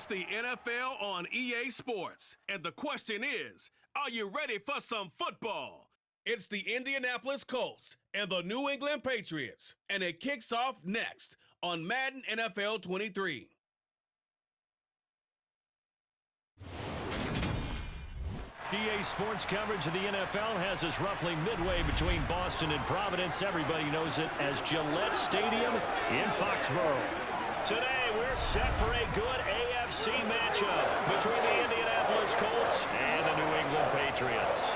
It's the NFL on EA Sports, and the question is, are you ready for some football? It's the Indianapolis Colts and the New England Patriots, and it kicks off next on Madden NFL 23. EA Sports coverage of the NFL has us roughly midway between Boston and Providence. Everybody knows it as Gillette Stadium in Foxborough. Today, we're set for a good AFC matchup between the Indianapolis Colts and the New England Patriots.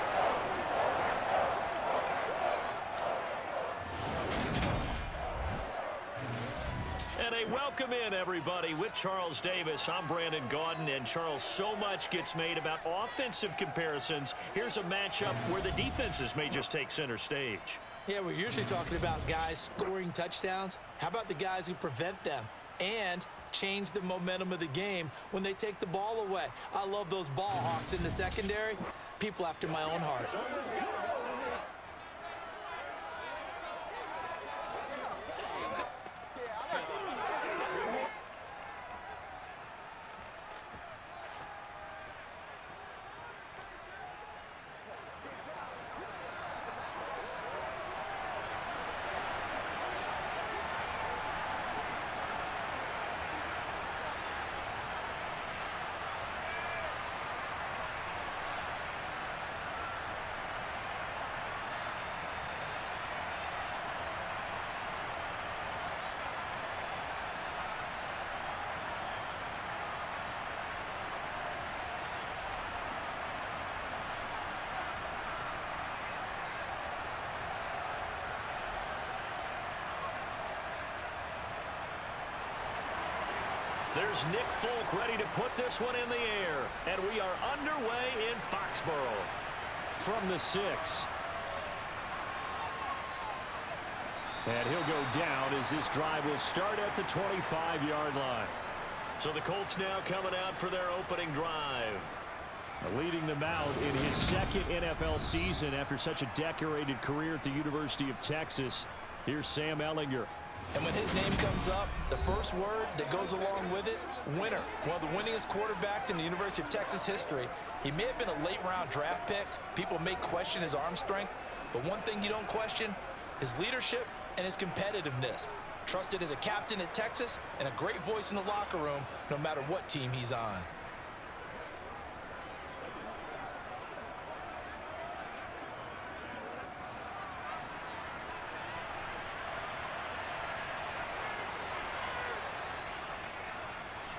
And a welcome in, everybody, with Charles Davis. I'm Brandon Gaudin, and Charles, so much gets made about offensive comparisons. Here's a matchup where the defenses may just take center stage. Yeah, we're usually talking about guys scoring touchdowns. How about the guys who prevent them and change the momentum of the game when they take the ball away? I love those ball hawks in the secondary. People after my own heart. There's Nick Folk ready to put this one in the air. And we are underway in Foxborough. From the 6. And he'll go down as this drive will start at the 25-yard line. So the Colts now coming out for their opening drive. Leading them out in his second NFL season after such a decorated career at the University of Texas. Here's Sam Ehlinger. And when his name comes up, the first word that goes along with it, winner. One of the winningest quarterbacks in the University of Texas history. He may have been a late-round draft pick. People may question his arm strength. But one thing you don't question, his leadership and his competitiveness. Trusted as a captain at Texas and a great voice in the locker room, no matter what team he's on.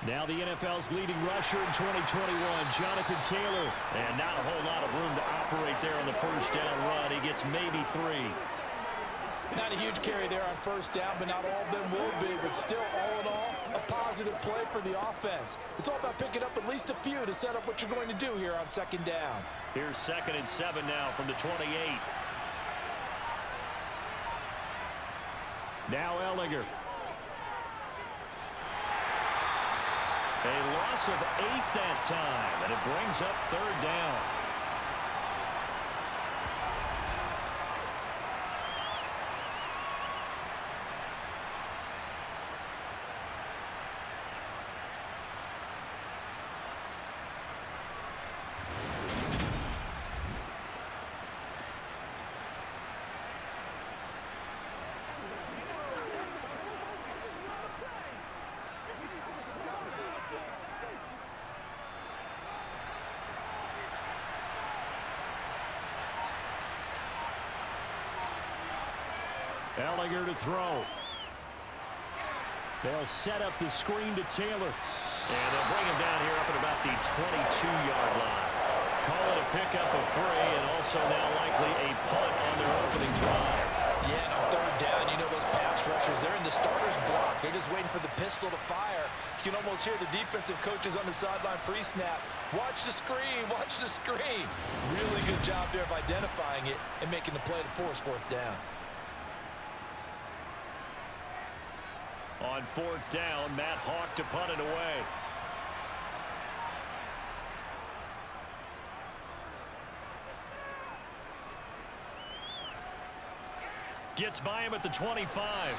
Now the NFL's leading rusher in 2021, Jonathan Taylor. And not a whole lot of room to operate there on the first down run. He gets maybe 3. Not a huge carry there on first down, but not all of them will be. But still, all in all, a positive play for the offense. It's all about picking up at least a few to set up what you're going to do here on second down. Here's 2nd and 7 now from the 28. Now Ehlinger. A loss of 8 that time, and it brings up 3rd down. Ehlinger to throw. They'll set up the screen to Taylor. And they'll bring him down here up at about the 22-yard line. Call it a pickup of 3, and also now likely a punt on their opening drive. Yeah, and on 3rd down, you know those pass rushers, they're in the starter's block. They're just waiting for the pistol to fire. You can almost hear the defensive coaches on the sideline pre-snap. Watch the screen, watch the screen. Really good job there of identifying it and making the play to force 4th down. On 4th down, Matt Hawk to punt it away. Gets by him at the 25.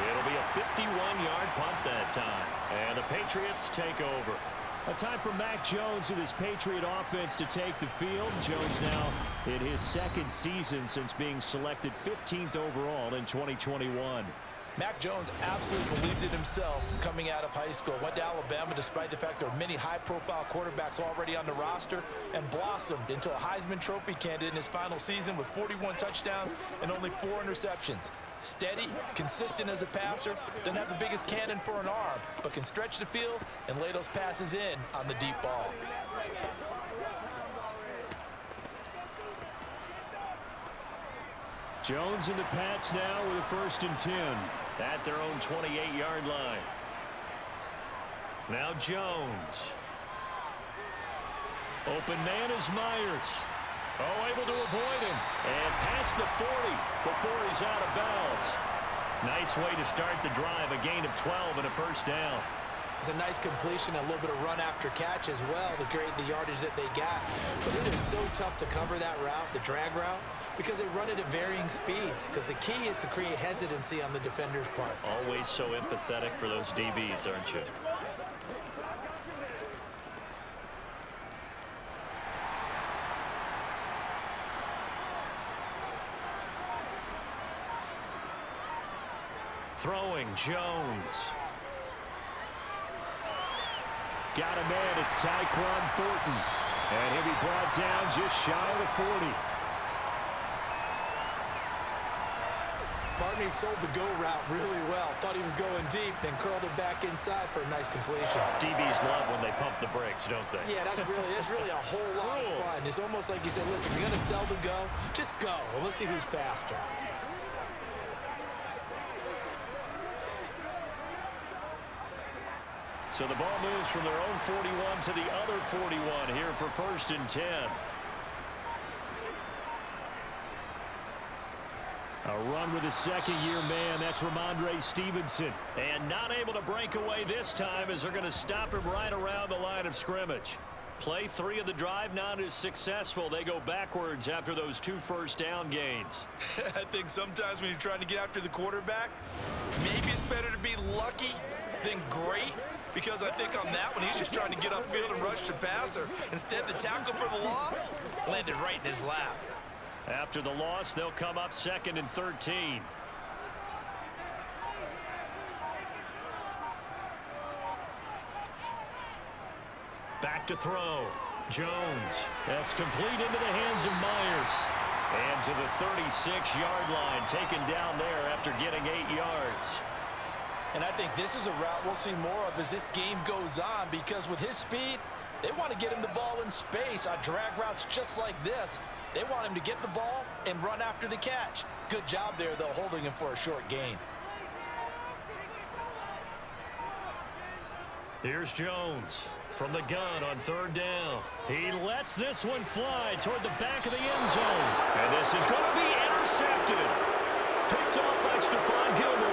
It'll be a 51-yard punt that time. And the Patriots take over. A time for Mac Jones and his Patriot offense to take the field. Jones now in his second season since being selected 15th overall in 2021. Mac Jones absolutely believed in himself coming out of high school. Went to Alabama despite the fact there were many high-profile quarterbacks already on the roster, and blossomed into a Heisman Trophy candidate in his final season with 41 touchdowns and only 4 interceptions. Steady, consistent as a passer, doesn't have the biggest cannon for an arm, but can stretch the field and lay those passes in on the deep ball. Jones and the Pats now with a 1st and 10 at their own 28-yard line. Now Jones. Open man is Myers. Oh, able to avoid him. And past the 40 before he's out of bounds. Nice way to start the drive. A gain of 12 and a 1st down. It's a nice completion, a little bit of run after catch as well to create the yardage that they got. But it is so tough to cover that route, the drag route, because they run it at varying speeds. Because the key is to create hesitancy on the defender's part. Always so empathetic for those DBs, aren't you? Throwing, Jones. Got a man, it's Tyquan Thornton. And he'll be brought down just shy of the 40. Barney sold the go route really well. Thought he was going deep, then curled it back inside for a nice completion. DBs love when they pump the brakes, don't they? Yeah, that's really a whole lot of fun. It's almost like you said, listen, you're going to sell the go, just go. Well, let's see who's faster. So the ball moves from their own 41 to the other 41 here for 1st and 10. A run with a 2nd-year man. That's Ramondre Stevenson. And not able to break away this time as they're going to stop him right around the line of scrimmage. Play 3 of the drive not as successful. They go backwards after those 2 first down gains. I think sometimes when you're trying to get after the quarterback, maybe it's better to be lucky than great. Because I think on that one, he's just trying to get upfield and rush the passer. Instead, the tackle for the loss landed right in his lap. After the loss, they'll come up 2nd and 13. Back to throw. Jones. That's complete into the hands of Myers. And to the 36-yard line, taken down there after getting 8 yards. And I think this is a route we'll see more of as this game goes on, because with his speed, they want to get him the ball in space on drag routes just like this. They want him to get the ball and run after the catch. Good job there, though, holding him for a short gain. Here's Jones from the gun on 3rd down. He lets this one fly toward the back of the end zone. And this is going to be intercepted. Picked off by Stephon Gilmore.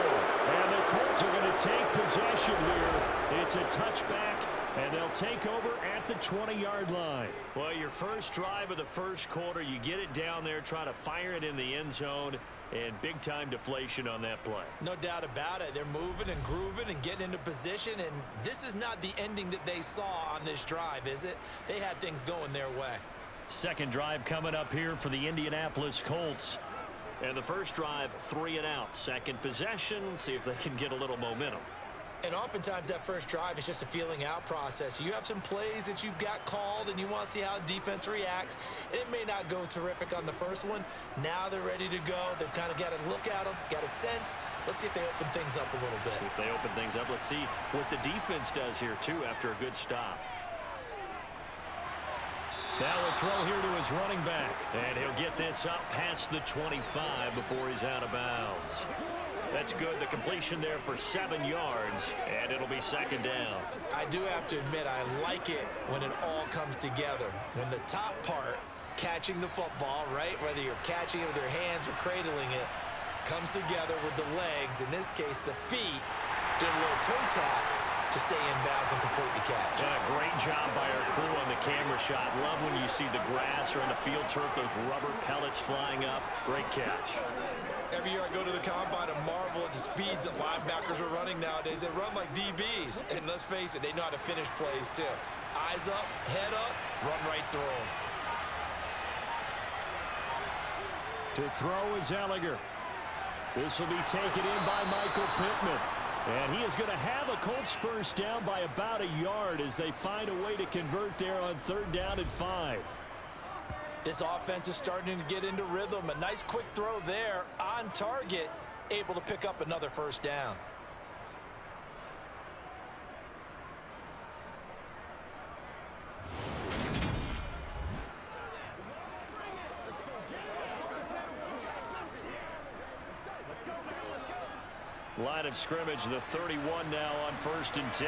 And the Colts are going to take possession here. It's a touchback, and they'll take over at the 20-yard line. Well, your first drive of the first quarter, you get it down there, try to fire it in the end zone, and big-time deflation on that play. No doubt about it. They're moving and grooving and getting into position, and this is not the ending that they saw on this drive, is it? They had things going their way. Second drive coming up here for the Indianapolis Colts. And the first drive, 3 and out. Second possession, see if they can get a little momentum. And oftentimes that first drive is just a feeling out process. You have some plays that you've got called and you want to see how the defense reacts. It may not go terrific on the first one. Now they're ready to go. They've kind of got to look at them, got a sense. Let's see if they open things up a little bit. See if they open things up. Let's see what the defense does here, too, after a good stop. Now a throw here to his running back. And he'll get this up past the 25 before he's out of bounds. That's good. The completion there for 7 yards, and it'll be 2nd down. I do have to admit, I like it when it all comes together. When the top part, catching the football, right, whether you're catching it with your hands or cradling it, comes together with the legs, in this case the feet, did a little toe tap, to stay in bounds and complete the catch. Yeah, great job by our crew on the camera shot. Love when you see the grass or on the field turf, those rubber pellets flying up. Great catch. Every year I go to the combine and marvel at the speeds that linebackers are running nowadays. They run like DBs. And let's face it, they know how to finish plays too. Eyes up, head up, run right through them. To throw is Ellinger. This will be taken in by Michael Pittman. And he is going to have a Colts first down by about a yard as they find a way to convert there on 3rd down and 5. This offense is starting to get into rhythm. A nice quick throw there on target, able to pick up another first down. Line of scrimmage, the 31 now on 1st and 10.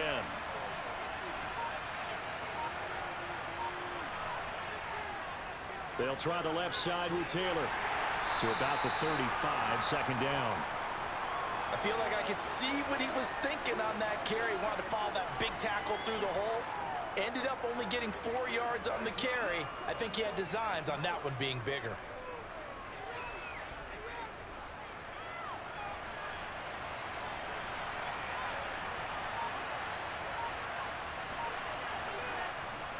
They'll try the left side with Taylor. To about the 35, 2nd down. I feel like I could see what he was thinking on that carry. Wanted to follow that big tackle through the hole. Ended up only getting 4 yards on the carry. I think he had designs on that one being bigger.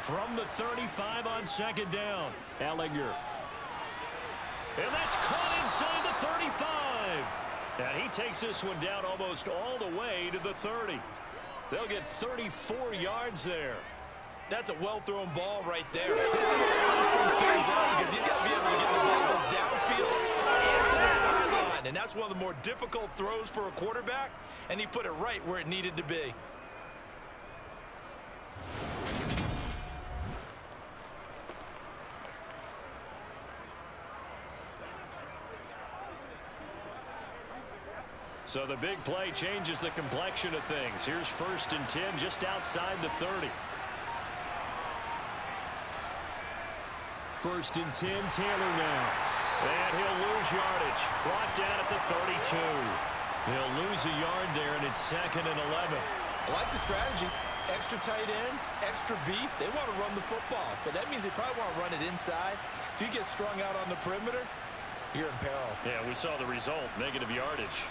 From the 35 on 2nd down, Ellinger. And that's caught inside the 35. And he takes this one down almost all the way to the 30. They'll get 34 yards there. That's a well-thrown ball right there. This is where Armstrong plays out because he's got to be able to get the ball both downfield and to the sideline. And that's one of the more difficult throws for a quarterback, and he put it right where it needed to be. So the big play changes the complexion of things. Here's 1st and 10 just outside the 30. 1st and 10, Taylor now. And he'll lose yardage. Brought down at the 32. He'll lose a yard there, and it's 2nd and 11. I like the strategy. Extra tight ends, extra beef. They want to run the football, but that means they probably want to run it inside. If you get strung out on the perimeter, you're in peril. Yeah, we saw the result, negative yardage.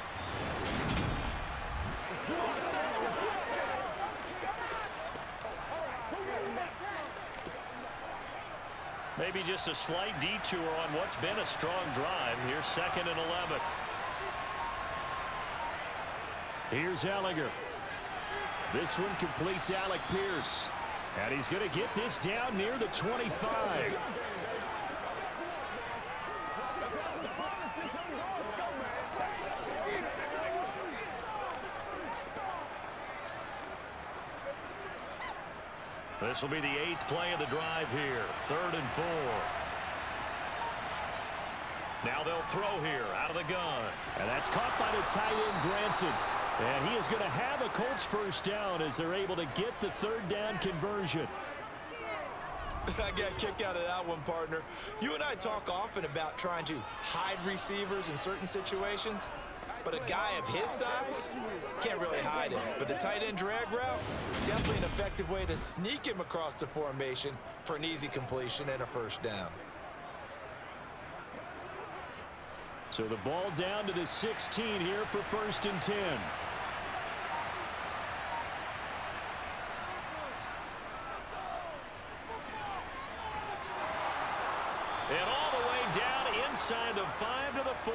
Maybe just a slight detour on what's been a strong drive. Here's 2nd and 11. Here's Ellinger. This one completes Alec Pierce. And he's going to get this down near the 25. This will be the 8th play of the drive here. 3rd and 4. Now they'll throw here out of the gun. And that's caught by the tight end, Granson. And he is going to have a Colts first down as they're able to get the 3rd down conversion. I got a kick out of that one, partner. You and I talk often about trying to hide receivers in certain situations. But a guy of his size can't really hide it. But the tight end drag route, definitely an effective way to sneak him across the formation for an easy completion and a first down. So the ball down to the 16 here for 1st and 10. And all the way down inside the 5 to the 4.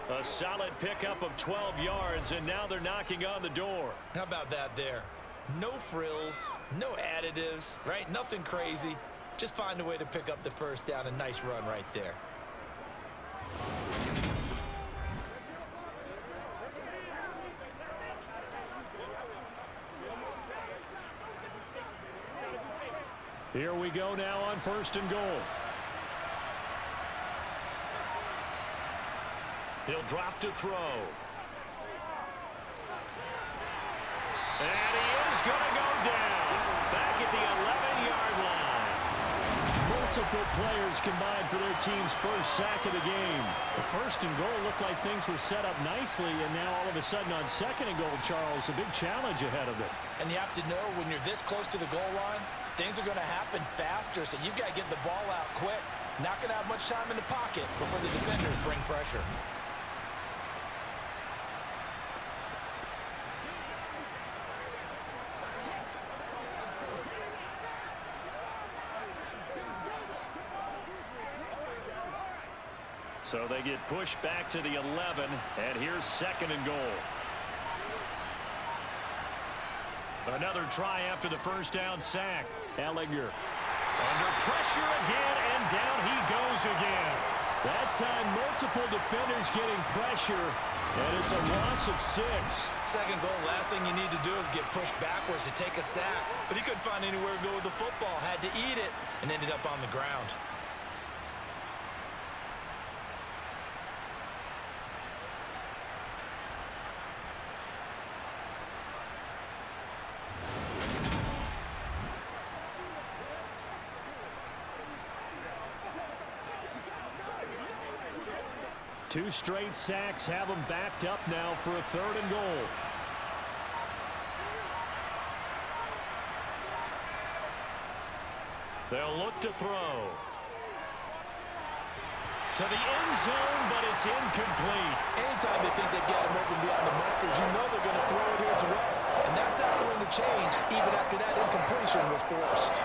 A solid pickup of 12 yards, and now they're knocking on the door. How about that there? No frills, no additives, right? Nothing crazy. Just find a way to pick up the first down. A nice run right there. Here we go now on 1st and goal. He'll drop to throw. And he is going to go down. Back at the 11-yard line. Multiple players combined for their team's first sack of the game. The first and goal looked like things were set up nicely, and now all of a sudden on second and goal, Charles, a big challenge ahead of them. And you have to know when you're this close to the goal line, things are going to happen faster, so you've got to get the ball out quick. Not going to have much time in the pocket before the defenders bring pressure. So they get pushed back to the 11, and here's second and goal. Another try after the first down sack. Ellinger under pressure again, and down he goes again. That time, multiple defenders getting pressure, and it's a loss of 6. Second goal, last thing you need to do is get pushed backwards to take a sack. But he couldn't find anywhere to go with the football, had to eat it, and ended up on the ground. Two straight sacks have them backed up now for a third and goal. They'll look to throw. To the end zone, but it's incomplete. Anytime they think they've got him open beyond the markers, you know they're going to throw it his way. And that's not going to change even after that incompletion was forced.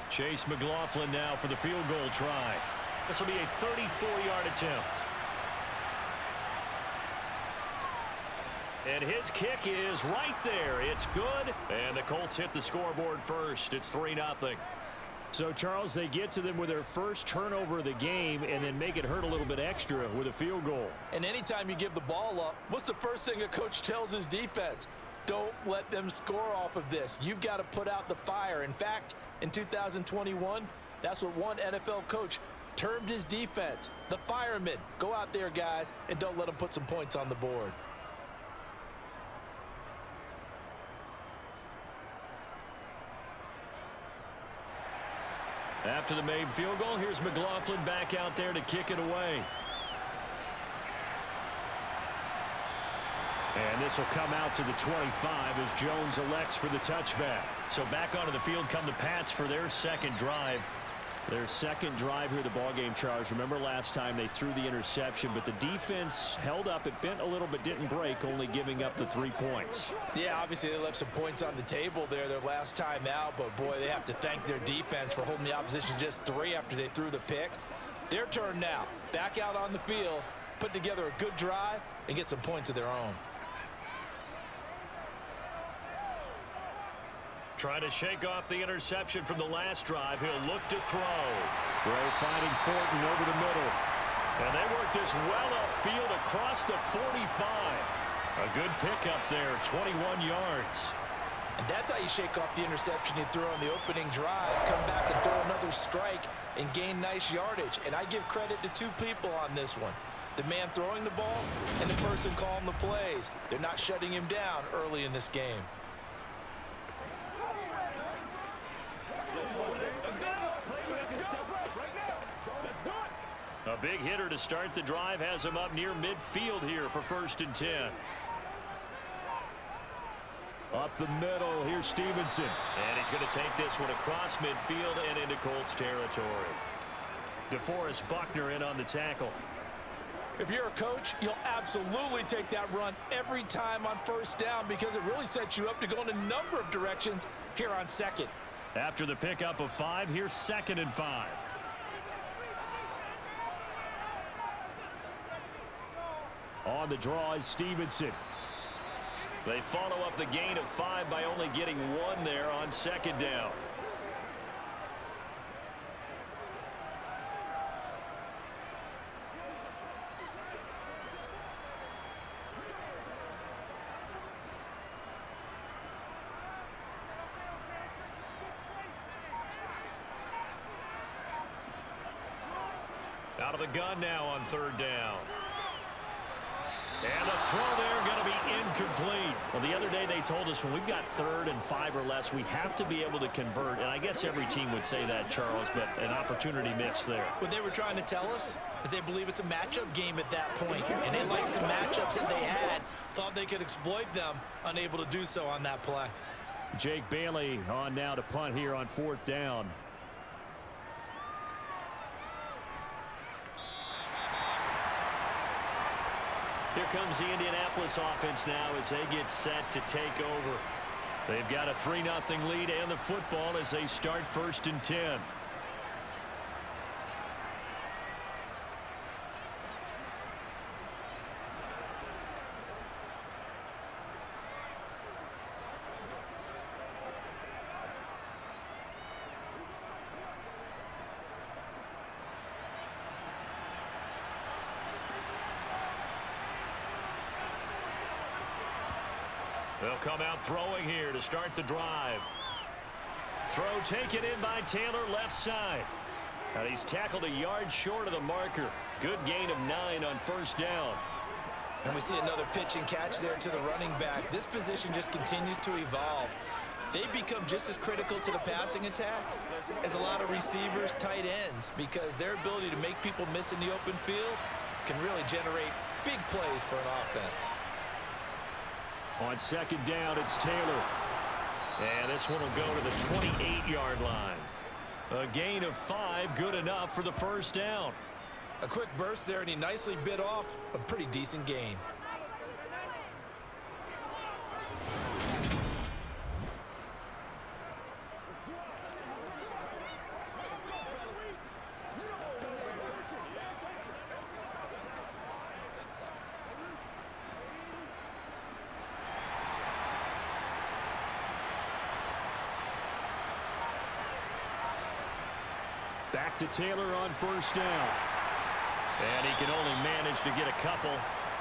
Chase McLaughlin now for the field goal try. This will be a 34-yard attempt. And his kick is right there. It's good. And the Colts hit the scoreboard first. It's 3-0. So, Charles, they get to them with their first turnover of the game and then make it hurt a little bit extra with a field goal. And anytime you give the ball up, what's the first thing a coach tells his defense? Don't let them score off of this. You've got to put out the fire. In fact, in 2021, that's what one NFL coach termed his defense, the firemen. Go out there, guys, and don't let them put some points on the board. After the made field goal, here's McLaughlin back out there to kick it away. And this will come out to the 25 as Jones elects for the touchback. So back onto the field come the Pats for their second drive. Their second drive here, the ballgame, Charles. Remember last time they threw the interception, but the defense held up. It bent a little but didn't break, only giving up the 3 points. Yeah, obviously they left some points on the table there their last time out, but boy, they have to thank their defense for holding the opposition just 3 after they threw the pick. Their turn now. Back out on the field, put together a good drive, and get some points of their own. Trying to shake off the interception from the last drive. He'll look to throw. Throw finding Thornton over the middle. And they work this well upfield across the 45. A good pickup there, 21 yards. And that's how you shake off the interception you threw on the opening drive. Come back and throw another strike and gain nice yardage. And I give credit to 2 people on this one. The man throwing the ball and the person calling the plays. They're not shutting him down early in this game. A big hitter to start the drive has him up near midfield here for 1st and 10. Up the middle, here's Stevenson. And he's going to take this one across midfield and into Colts territory. DeForest Buckner in on the tackle. If you're a coach, you'll absolutely take that run every time on 1st down because it really sets you up to go in a number of directions here on 2nd. After the pickup of 5, here's 2nd and 5. On the draw is Stevenson. They follow up the gain of 5 by only getting 1 there on 2nd down. Out of the gun now on 3rd down. And the throw there going to be incomplete. Well, the other day they told us when we've got 3rd and 5 or less, we have to be able to convert. And I guess every team would say that, Charles, but an opportunity missed there. What they were trying to tell us is they believe it's a matchup game at that point. And they liked some matchups that they had, thought they could exploit them, unable to do so on that play. Jake Bailey on now to punt here on 4th down. Here comes the Indianapolis offense now as they get set to take over. They've got a 3-0 lead and the football as they start 1st and 10. They'll come out throwing here to start the drive. Throw taken in by Taylor, left side. And he's tackled a yard short of the marker. Good gain of 9 on 1st down. And we see another pitch and catch there to the running back. This position just continues to evolve. They become just as critical to the passing attack as a lot of receivers, tight ends, because their ability to make people miss in the open field can really generate big plays for an offense. On 2nd down, it's Taylor. And this one will go to the 28-yard line. A gain of 5, good enough for the 1st down. A quick burst there, and he nicely bit off a pretty decent gain. Back to Taylor on 1st down. And he can only manage to get a couple.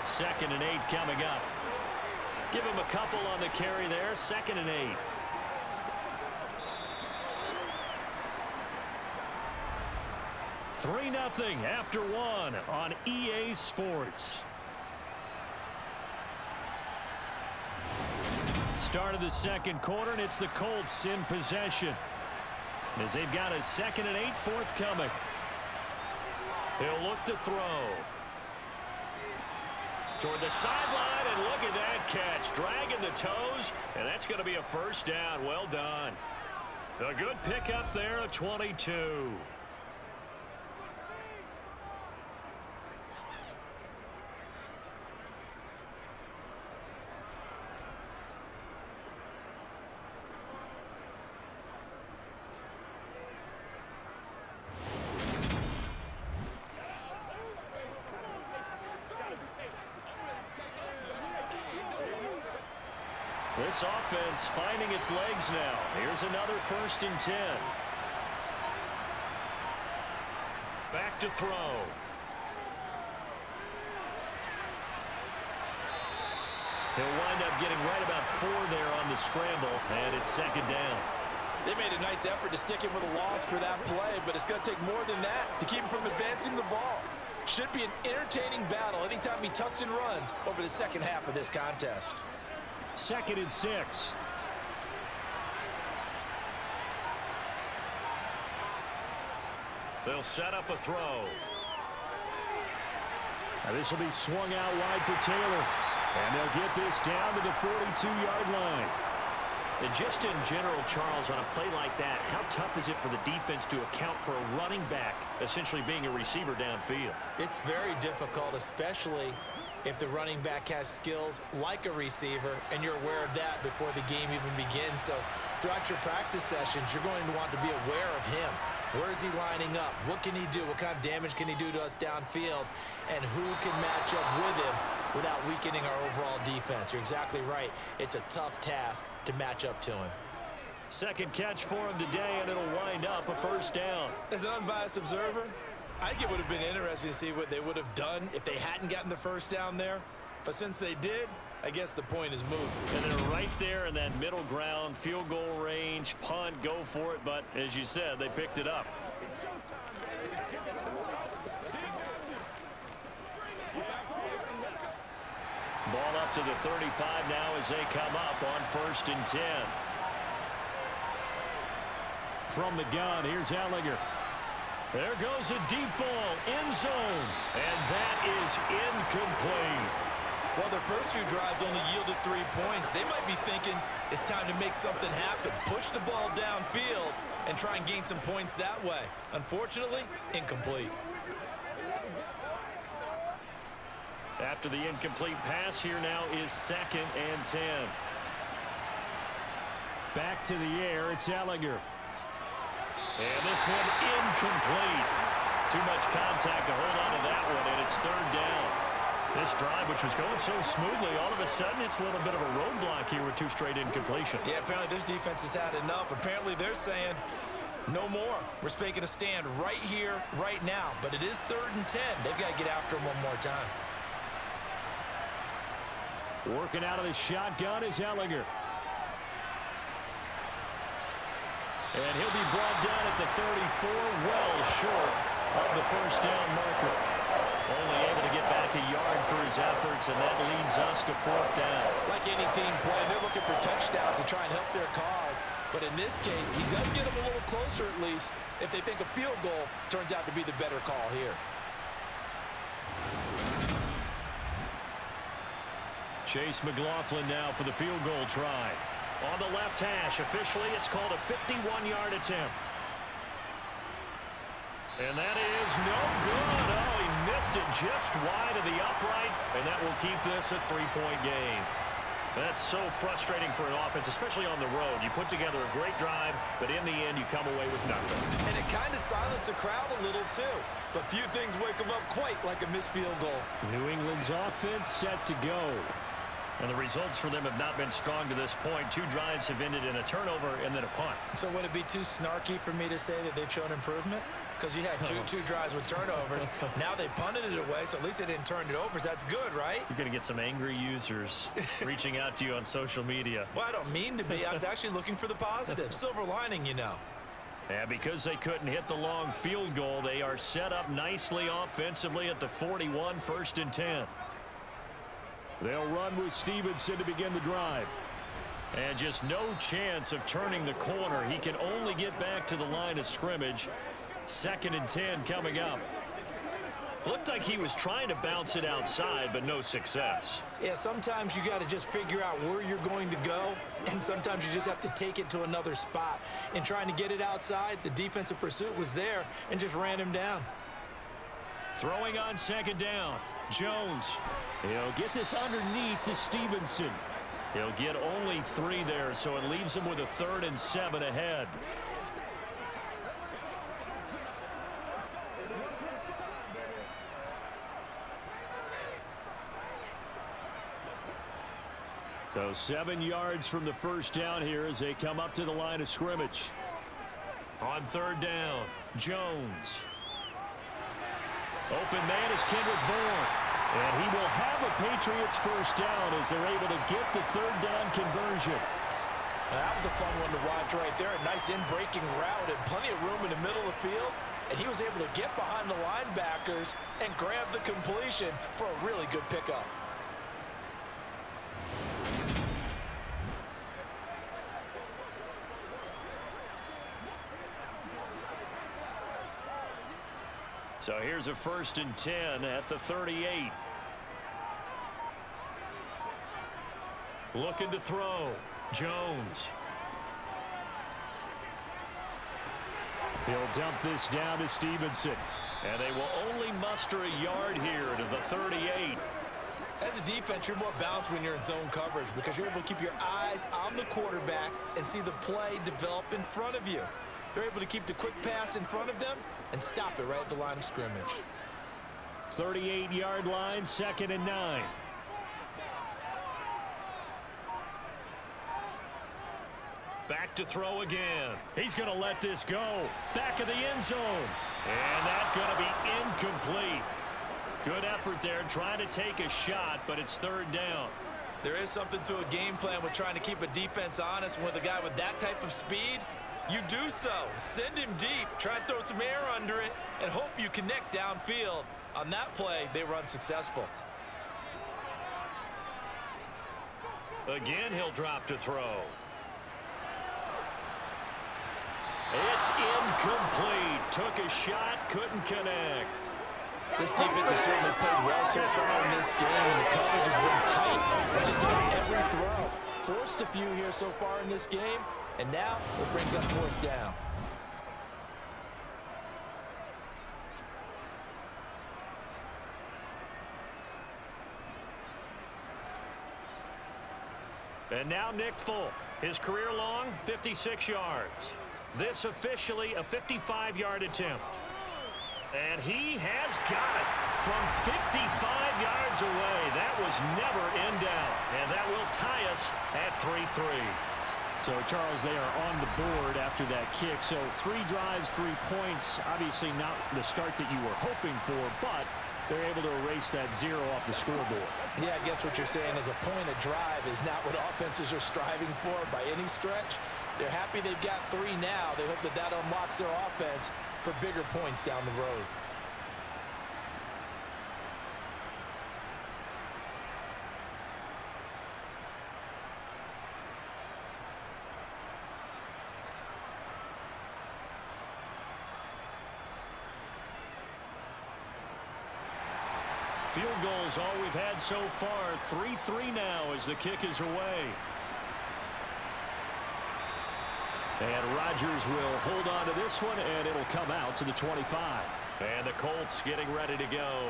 2nd and 8 coming up. Give him a couple on the carry there. 2nd and 8. Three 3-0 after 1 on EA Sports. Start of the 2nd quarter, and it's the Colts in possession, as they've got a 2nd and 8 forthcoming. He'll look to throw. Toward the sideline, and look at that catch. Dragging the toes, and that's going to be a 1st down. Well done. A good pickup there, a 22. This offense finding its legs now. Here's another 1st and 10. Back to throw. He'll wind up getting right about 4 there on the scramble, and it's 2nd down. They made a nice effort to stick him with a loss for that play, but it's going to take more than that to keep him from advancing the ball. Should be an entertaining battle anytime he tucks and runs over the second half of this contest. 2nd and 6. They'll set up a throw. Now this will be swung out wide for Taylor. And they'll get this down to the 42-yard line. And just in general, Charles, on a play like that, how tough is it for the defense to account for a running back essentially being a receiver downfield? It's very difficult, especially if the running back has skills like a receiver, and you're aware of that before the game even begins. So throughout your practice sessions, you're going to want to be aware of him. Where is he lining up? What can he do? What kind of damage can he do to us downfield? And who can match up with him without weakening our overall defense? You're exactly right. It's a tough task to match up to him. Second catch for him today, and it'll wind up a 1st down. As an unbiased observer, I think it would have been interesting to see what they would have done if they hadn't gotten the 1st down there. But since they did, I guess the point is moved. And they're right there in that middle ground, field goal range, punt, go for it. But as you said, they picked it up. Ball up to the 35 now as they come up on 1st and 10. From the gun, here's Ellinger. There goes a deep ball, end zone, and that is incomplete. Well, their first 2 drives only yielded 3 points. They might be thinking it's time to make something happen. Push the ball downfield and try and gain some points that way. Unfortunately, incomplete. After the incomplete pass, here now is 2nd and 10. Back to the air, it's Ellinger. And this one incomplete. Too much contact to hold on to that one, and it's 3rd down. This drive, which was going so smoothly, all of a sudden it's a little bit of a roadblock here with 2 straight incompletions. Yeah, apparently this defense has had enough. Apparently they're saying, no more. We're making a stand right here, right now. But it is 3rd and 10. They've got to get after him one more time. Working out of the shotgun is Ellinger. And he'll be brought down at the 34, well short of the 1st down marker. Only able to get back a yard for his efforts, and that leads us to 4th down. Like any team playing, they're looking for touchdowns to try and help their cause. But in this case, he does get them a little closer at least if they think a field goal turns out to be the better call here. Chase McLaughlin now for the field goal try. On the left hash, officially it's called a 51-yard attempt. And that is no good. Oh, he missed it just wide of the upright, and that will keep this a 3-point game. That's so frustrating for an offense, especially on the road. You put together a great drive, but in the end, you come away with nothing. And it kind of silenced the crowd a little, too. But few things wake them up quite like a missed field goal. New England's offense set to go. And the results for them have not been strong to this point. 2 drives have ended in a turnover and then a punt. So would it be too snarky for me to say that they've shown improvement? Because you had two drives with turnovers. Now they punted it away, so at least they didn't turn it over. So that's good, right? You're going to get some angry users reaching out to you on social media. Well, I don't mean to be. I was actually looking for the positive. Silver lining, you know. And because they couldn't hit the long field goal, they are set up nicely offensively at the 41, 1st and 10. They'll run with Stevenson to begin the drive. And just no chance of turning the corner. He can only get back to the line of scrimmage. 2nd and 10 coming up. Looked like he was trying to bounce it outside, but no success. Yeah, sometimes you got to just figure out where you're going to go, and sometimes you just have to take it to another spot. In trying to get it outside, the defensive pursuit was there and just ran him down. Throwing on 2nd down, Jones. He'll get this underneath to Stevenson. He'll get only 3 there, so it leaves him with a 3rd and 7 ahead. So 7 yards from the 1st down here as they come up to the line of scrimmage. On 3rd down, Jones. Open man is Kendrick Bourne. And he will have a Patriots 1st down as they're able to get the 3rd down conversion. Now, that was a fun one to watch right there. A nice in-breaking route and plenty of room in the middle of the field. And he was able to get behind the linebackers and grab the completion for a really good pickup. So here's a 1st and 10 at the 38. Looking to throw. Jones. He'll dump this down to Stevenson. And they will only muster a yard here to the 38. As a defense, you're more balanced when you're in zone coverage because you're able to keep your eyes on the quarterback and see the play develop in front of you. They're able to keep the quick pass in front of them and stop it right at the line of scrimmage. 38-yard line, 2nd and 9. Back to throw again. He's going to let this go. Back of the end zone. And that's going to be incomplete. Good effort there trying to take a shot, but it's 3rd down. There is something to a game plan with trying to keep a defense honest. With a guy with that type of speed, you do so. Send him deep. Try and throw some air under it and hope you connect downfield. On that play, they were unsuccessful. Again, he'll drop to throw. It's incomplete. Took a shot, couldn't connect. This defense has certainly played well so far in this game, and the coverage has been tight on just about every throw. Forced a few here so far in this game, and now it brings up fourth down. And now Nick Folk, his career long 56 yards. This officially a 55-yard attempt. And he has got it from 55 yards away. That was never in doubt. And that will tie us at 3-3. So, Charles, they are on the board after that kick. So 3 drives, 3 points. Obviously not the start that you were hoping for, but they're able to erase that 0 off the scoreboard. Yeah, I guess what you're saying is a point of drive is not what offenses are striving for by any stretch. They're happy they've got 3 now. They hope that that unlocks their offense for bigger points down the road. Field goals all we've had so far. 3-3 now as the kick is away. And Rodgers will hold on to this one, and it'll come out to the 25. And the Colts getting ready to go.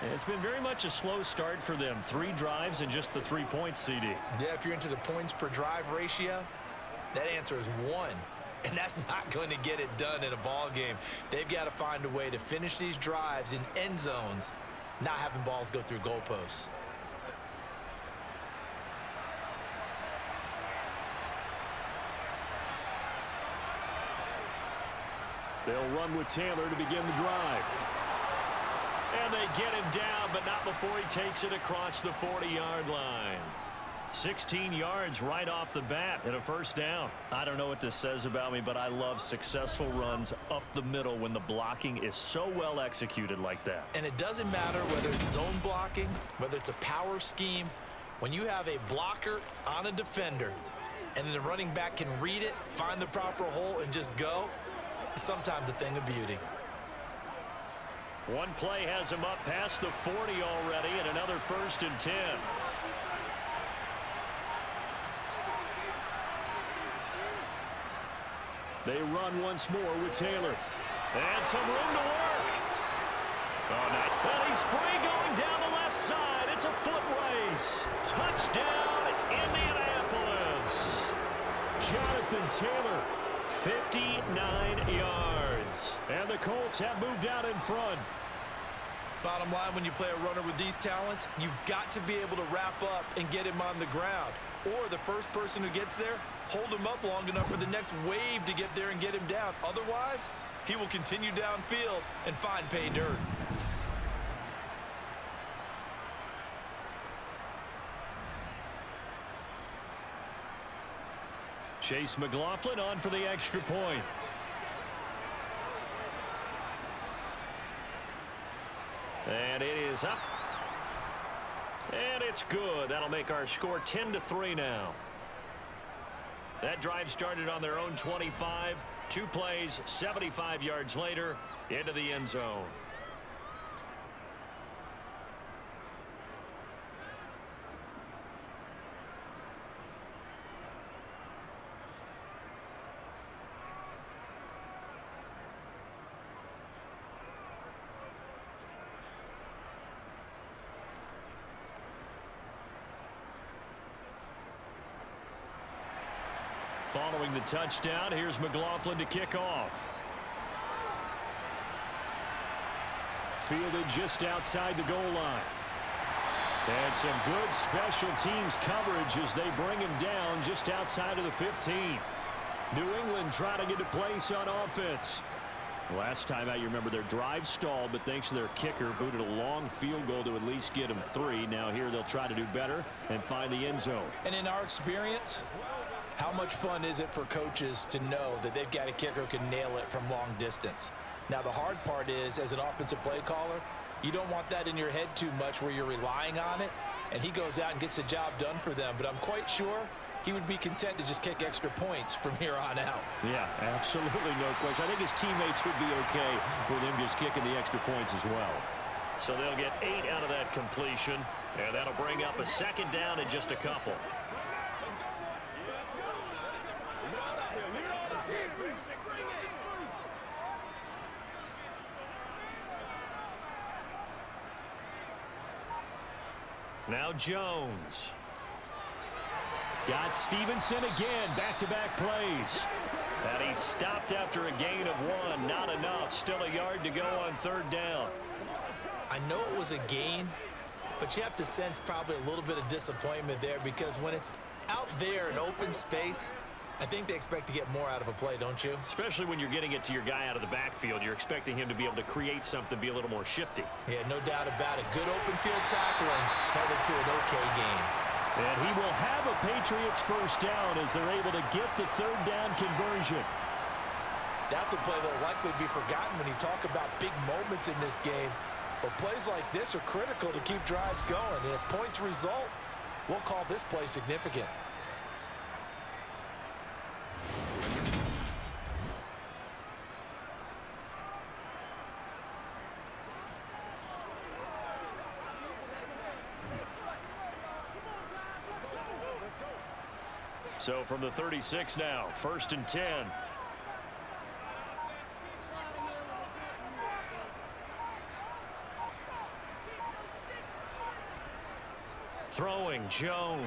And it's been very much a slow start for them. 3 drives and just the 3 points, CD. Yeah, if you're into the points per drive ratio, that answer is 1. And that's not going to get it done in a ball game. They've got to find a way to finish these drives in end zones, not having balls go through goalposts. They'll run with Taylor to begin the drive. And they get him down, but not before he takes it across the 40-yard line. 16 yards right off the bat and a first down. I don't know what this says about me, but I love successful runs up the middle when the blocking is so well executed like that. And it doesn't matter whether it's zone blocking, whether it's a power scheme. When you have a blocker on a defender and then the running back can read it, find the proper hole, and just go, it's sometimes a thing of beauty. One play has him up past the 40 already, and another 1st and 10. They run once more with Taylor. And some room to work. Oh, nice. And he's free going down the left side. It's a foot race. Touchdown, Indianapolis. Jonathan Taylor, 59 yards. And the Colts have moved out in front. Bottom line, when you play a runner with these talents, you've got to be able to wrap up and get him on the ground. Or the first person who gets there, hold him up long enough for the next wave to get there and get him down. Otherwise, he will continue downfield and find pay dirt. Chase McLaughlin on for the extra point. And it is up. And it's good. That'll make our score 10-3 now. That drive started on their own 25. 2 plays, 75 yards later, into the end zone. Following the touchdown, here's McLaughlin to kick off. Fielded just outside the goal line. And some good special teams coverage as they bring him down just outside of the 15. New England trying to get a place on offense. Last time out, you remember their drive stalled, but thanks to their kicker, booted a long field goal to at least get them 3. Now here they'll try to do better and find the end zone. And in our experience, how much fun is it for coaches to know that they've got a kicker who can nail it from long distance? Now, the hard part is, as an offensive play caller, you don't want that in your head too much where you're relying on it, and he goes out and gets the job done for them. But I'm quite sure he would be content to just kick extra points from here on out. Yeah, absolutely no question. I think his teammates would be okay with him just kicking the extra points as well. So they'll get 8 out of that completion, and that'll bring up a second down in just a couple. Now Jones. Got Stevenson again, back-to-back plays. And he stopped after a gain of 1. Not enough. Still a yard to go on third down. I know it was a gain, but you have to sense probably a little bit of disappointment there, because when it's out there in open space, I think they expect to get more out of a play, don't you? Especially when you're getting it to your guy out of the backfield. You're expecting him to be able to create something, be a little more shifty. Yeah, no doubt about it. Good open field tackling, held it to an okay game. And he will have a Patriots first down as they're able to get the third down conversion. That's a play that will likely be forgotten when you talk about big moments in this game. But plays like this are critical to keep drives going. And if points result, we'll call this play significant. So from the 36 now, 1st and 10. Throwing, Jones.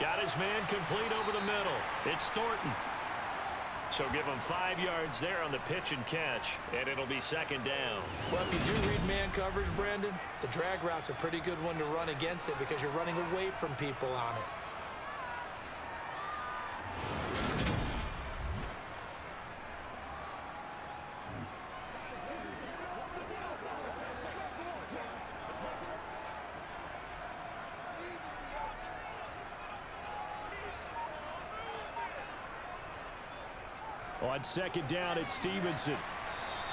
Got his man complete over the middle. It's Thornton. So give him 5 yards there on the pitch and catch, and it'll be second down. Well, if you do read man coverage, Brandon, the drag route's a pretty good one to run against it because you're running away from people on it. On second down, it's Stevenson.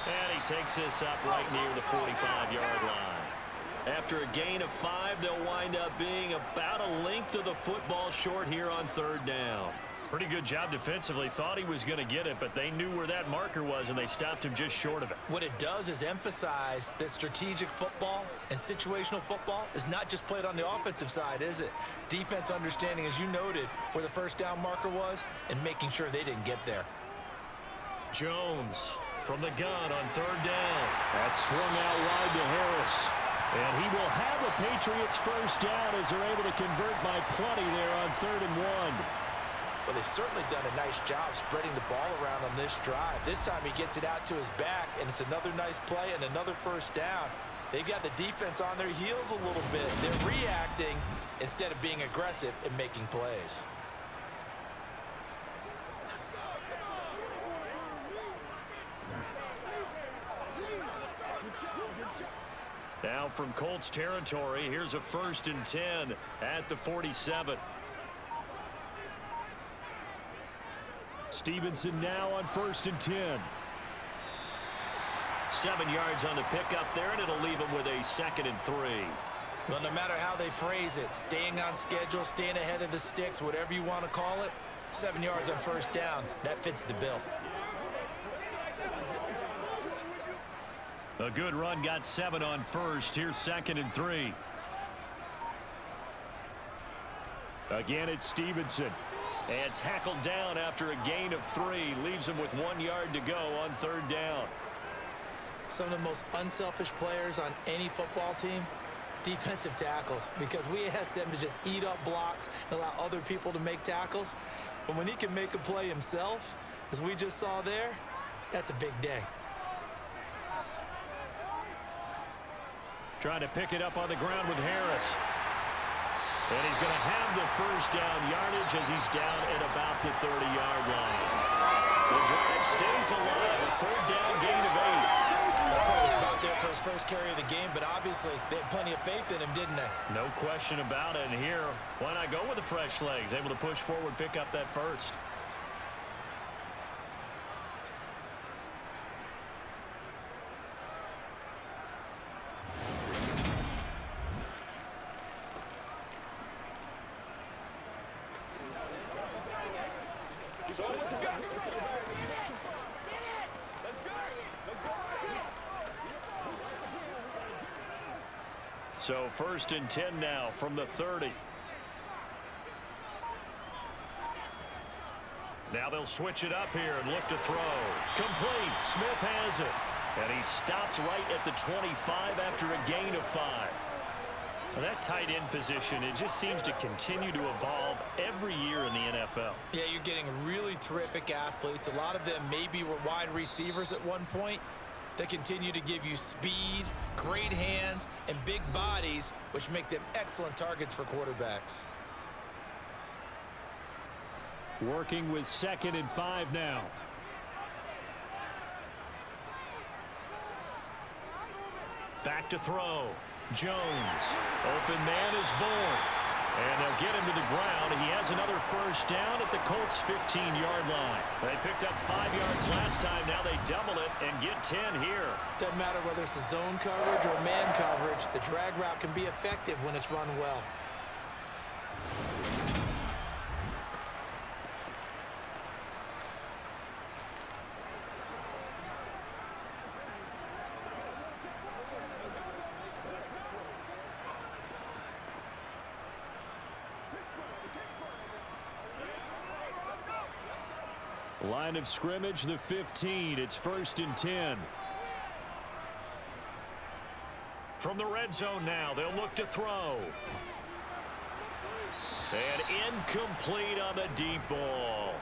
And he takes this up right near the 45-yard line. After a gain of 5, they'll wind up being about a length of the football short here on third down. Pretty good job defensively. Thought he was going to get it, but they knew where that marker was, and they stopped him just short of it. What it does is emphasize that strategic football and situational football is not just played on the offensive side, is it? Defense understanding, as you noted, where the first down marker was and making sure they didn't get there. Jones from the gun on third down. That swung out wide to Harris. And he will have the Patriots first down as they're able to convert by plenty there on 3rd and 1. Well, they've certainly done a nice job spreading the ball around on this drive. This time he gets it out to his back, and it's another nice play and another first down. They've got the defense on their heels a little bit. They're reacting instead of being aggressive and making plays. Now from Colts territory, here's a 1st and 10 at the 47. Stevenson now on 1st and 10. 7 yards on the pickup there, and it'll leave him with a 2nd and 3. Well, no matter how they phrase it, staying on schedule, staying ahead of the sticks, whatever you want to call it, 7 yards on first down, that fits the bill. A good run, got 7 on first. Here's 2nd and 3. Again, it's Stevenson. And tackled down after a gain of 3. Leaves him with 1 yard to go on third down. Some of the most unselfish players on any football team, defensive tackles, because we ask them to just eat up blocks and allow other people to make tackles. But when he can make a play himself, as we just saw there, that's a big day. Trying to pick it up on the ground with Harris. And he's going to have the first down yardage as he's down at about the 30-yard line. The drive stays alive. A third down gain of 8. That's probably a spot there for his first carry of the game, but obviously they had plenty of faith in him, didn't they? No question about it. And here, why not go with the fresh legs? Able to push forward, pick up that first. So 1st and 10 now from the 30. Now they'll switch it up here and look to throw. Complete. Smith has it. And he stopped right at the 25 after a gain of 5. Well, that tight end position, it just seems to continue to evolve every year in the NFL. Yeah, you're getting really terrific athletes. A lot of them maybe were wide receivers at one point. They continue to give you speed, great hands, and big bodies, which make them excellent targets for quarterbacks. Working with 2nd and 5 now. Back to throw. Jones. Open man is born. And they'll get him to the ground. He has another 1st down at the Colts' 15-yard line. They picked up 5 yards last time. Now they double it and get 10 here. Doesn't matter whether it's a zone coverage or man coverage. The drag route can be effective when it's run well. Line of scrimmage, the 15. It's 1st and 10. From the red zone now, they'll look to throw. And incomplete on the deep ball.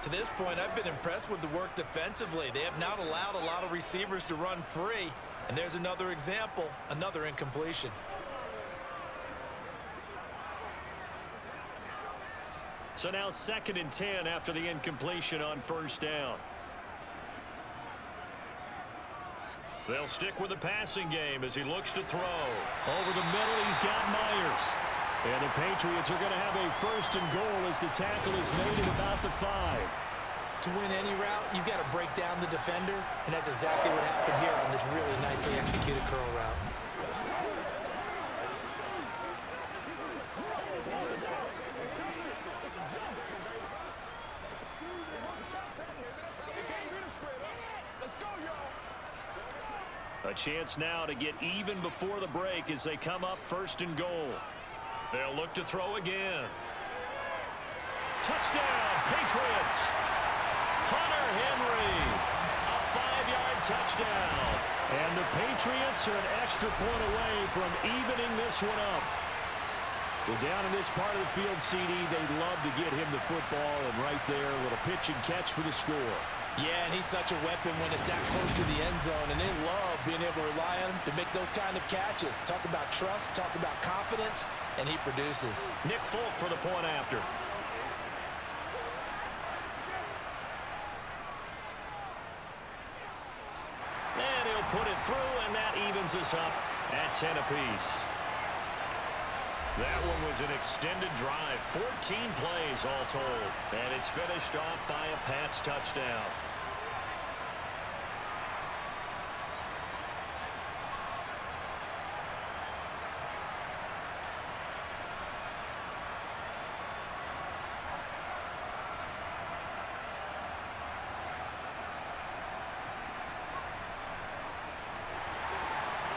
To this point, I've been impressed with the work defensively. They have not allowed a lot of receivers to run free. And there's another example, another incompletion. So now 2nd and 10 after the incompletion on 1st down. They'll stick with the passing game as he looks to throw. Over the middle, he's got Myers. And the Patriots are going to have a 1st and goal as the tackle is made at about the 5. To win any route, you've got to break down the defender, and that's exactly what happened here on this really nicely executed curl route. A chance now to get even before the break as they come up 1st and goal. They'll look to throw again. Touchdown, Patriots. Hunter Henry. A 5-yard touchdown. And the Patriots are an extra point away from evening this one up. Well, down in this part of the field, CD, they love to get him the football, and right there, a little pitch and catch for the score. Yeah, and he's such a weapon when it's that close to the end zone, and they love being able to rely on him to make those kind of catches. Talk about trust, talk about confidence, and he produces. Nick Folk for the point after. And he'll put it through, and that evens us up at 10 apiece. That one was an extended drive, 14 plays all told, and it's finished off by a Pats touchdown.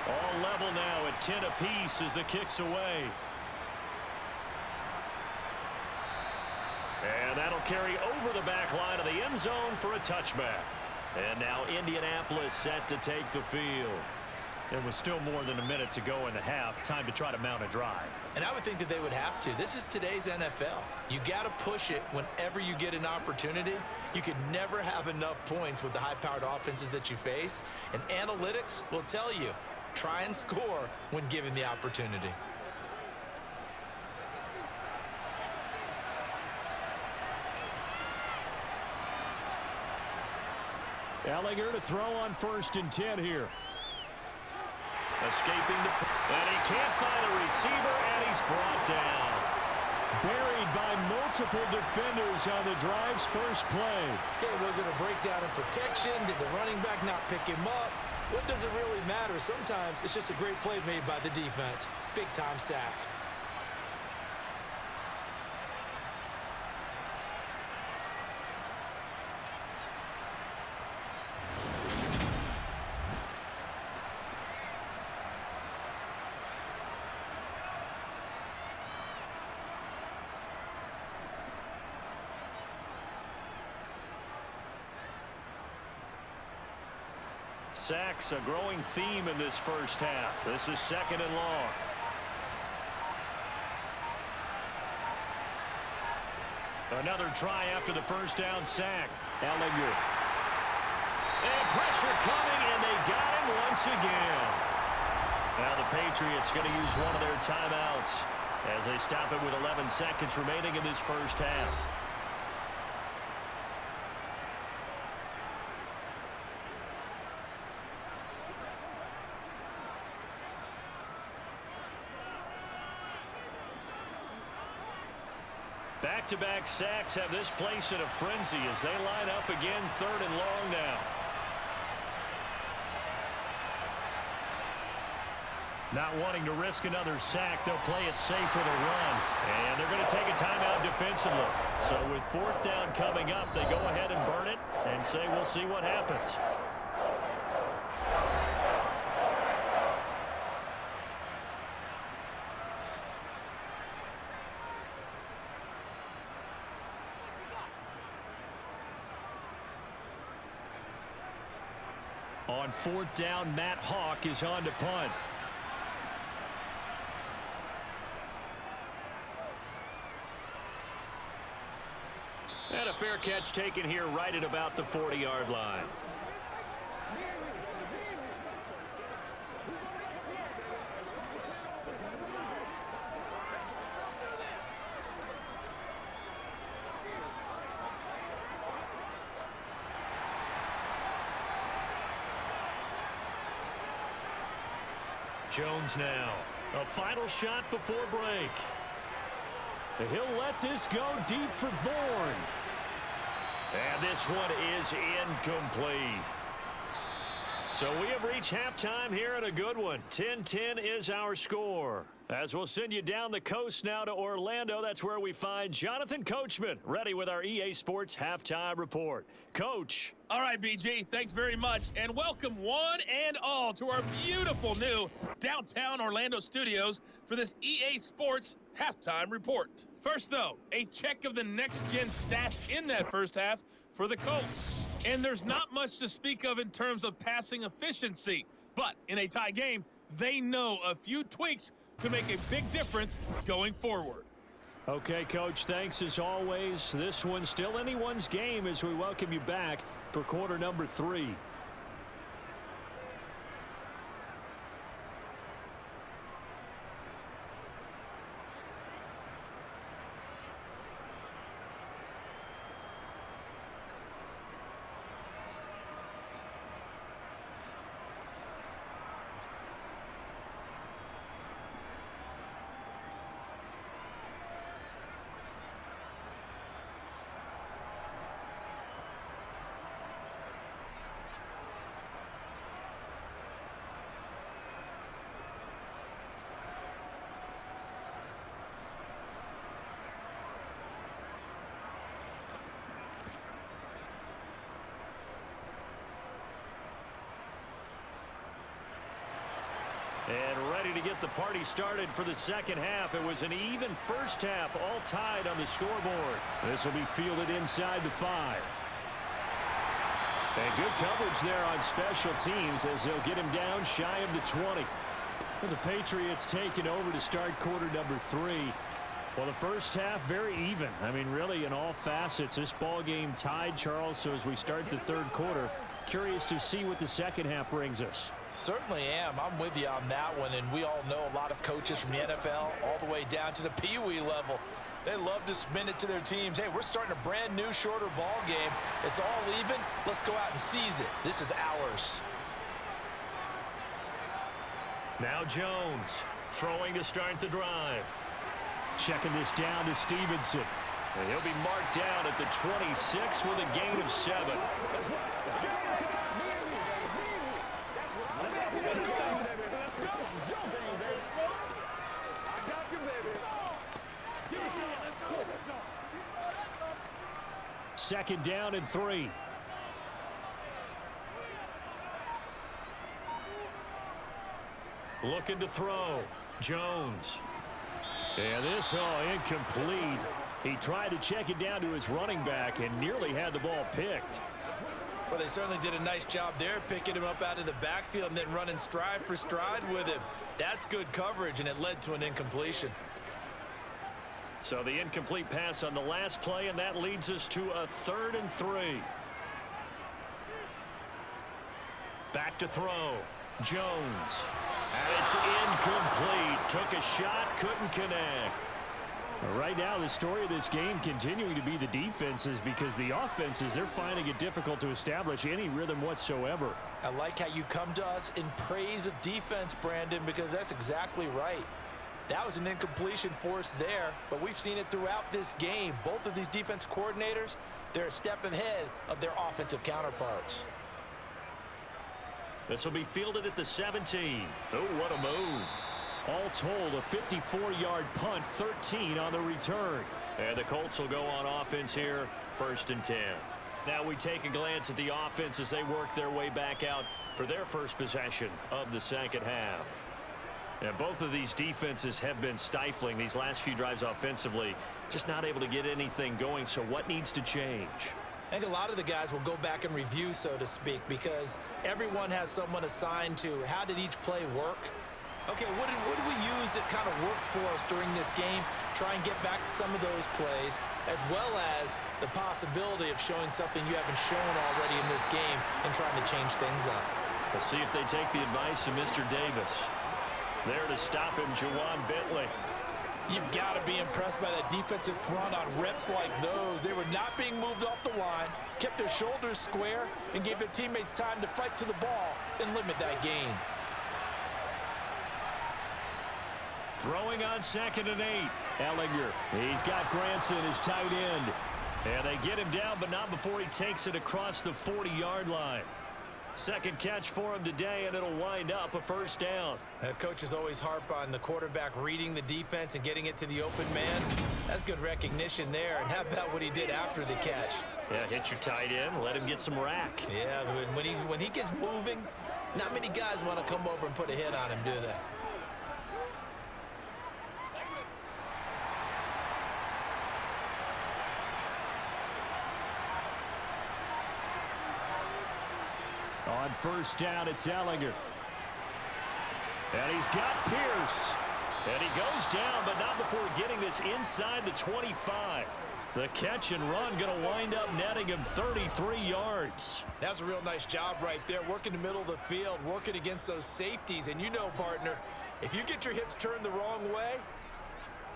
All level now at 10 apiece as the kick's away. And that'll carry over the back line of the end zone for a touchback. And now Indianapolis set to take the field. There was still more than a minute to go in the half. Time to try to mount a drive. And I would think that they would have to. This is today's NFL. You got to push it whenever you get an opportunity. You could never have enough points with the high-powered offenses that you face. And analytics will tell you, try and score when given the opportunity. Ellinger to throw on 1st and 10 here. Escaping the... And he can't find a receiver, and he's brought down. Buried by multiple defenders on the drive's first play. Okay, was it a breakdown in protection? Did the running back not pick him up? What does it really matter? Sometimes it's just a great play made by the defense. Big-time sack. Sacks a growing theme in this first half. This is 2nd and long. Another try after the first down sack. Ellinger. And pressure coming, and they got him once again. Now the Patriots going to use one of their timeouts as they stop it with 11 seconds remaining in this first half. Back-to-back sacks have this place in a frenzy as they line up again 3rd and long now. Not wanting to risk another sack, they'll play it safe with a run. And they're going to take a timeout defensively. So with 4th down coming up, they go ahead and burn it and say we'll see what happens. On 4th down, Matt Hawk is on to punt. And a fair catch taken here right at about the 40-yard line. Jones now. A final shot before break. He'll let this go deep for Bourne. And this one is incomplete. So we have reached halftime here at a good one. 10-10 is our score. As we'll send you down the coast now to Orlando, that's where we find Jonathan Coachman, ready with our EA Sports Halftime Report. Coach. All right, BG, thanks very much, and welcome one and all to our beautiful new downtown Orlando studios for this EA Sports Halftime Report. First, though, a check of the next-gen stats in that first half for the Colts. And there's not much to speak of in terms of passing efficiency, but in a tie game, they know a few tweaks could make a big difference going forward. Okay, Coach, thanks as always. This one's still anyone's game as we welcome you back for quarter number 3. And ready to get the party started for the second half. It was an even first half, all tied on the scoreboard. This will be fielded inside the 5. And good coverage there on special teams as they'll get him down shy of the 20. And the Patriots taking over to start quarter number 3. Well, the first half, very even. I mean, really, in all facets, this ball game tied, Charles. So as we start the third quarter, curious to see what the second half brings us. Certainly am. I'm with you on that one, and we all know a lot of coaches from the NFL all the way down to the Pee Wee level. They love to spin it to their teams. Hey, we're starting a brand new, shorter ball game. It's all even. Let's go out and seize it. This is ours. Now Jones throwing to start the drive. Checking this down to Stevenson. And he'll be marked down at the 26 with a gain of 7. Second down and 3. Looking to throw. Jones. And this, incomplete. He tried to check it down to his running back and nearly had the ball picked. Well, they certainly did a nice job there, picking him up out of the backfield and then running stride for stride with him. That's good coverage, and it led to an incompletion. So the incomplete pass on the last play, and that leads us to a 3rd and 3. Back to throw. Jones. And it's incomplete. Took a shot, couldn't connect. Right now, the story of this game continuing to be the defenses, because the offenses, they're finding it difficult to establish any rhythm whatsoever. I like how you come to us in praise of defense, Brandon, because that's exactly right. That was an incompletion forced there, but we've seen it throughout this game. Both of these defense coordinators, they're a step ahead of their offensive counterparts. This will be fielded at the 17. Oh, what a move. All told, a 54-yard punt, 13 on the return. And the Colts will go on offense here, 1st and 10. Now we take a glance at the offense as they work their way back out for their first possession of the second half. And both of these defenses have been stifling these last few drives offensively, just not able to get anything going. So what needs to change? I think a lot of the guys will go back and review, so to speak, because everyone has someone assigned to how did each play work. Okay, what did we use that kind of worked for us during this game? Try and get back to some of those plays, as well as the possibility of showing something you haven't shown already in this game and trying to change things up. We'll see if they take the advice of Mr. Davis. There to stop him, Juwan Bentley. You've got to be impressed by that defensive front on reps like those. They were not being moved off the line, kept their shoulders square, and gave their teammates time to fight to the ball and limit that gain. Throwing on 2nd and 8. Ellinger. He's got Granson, his tight end. And they get him down, but not before he takes it across the 40-yard line. Second catch for him today, and it'll wind up a 1st down. Coaches always harp on the quarterback reading the defense and getting it to the open man. That's good recognition there. And how about what he did after the catch? Yeah, hit your tight end, let him get some rack. Yeah, when he gets moving, not many guys want to come over and put a hit on him, do they? On 1st down, it's Ellinger. And he's got Pierce. And he goes down, but not before getting this inside the 25. The catch and run going to wind up netting him 33 yards. That's a real nice job right there, working the middle of the field, working against those safeties. And you know, partner, if you get your hips turned the wrong way,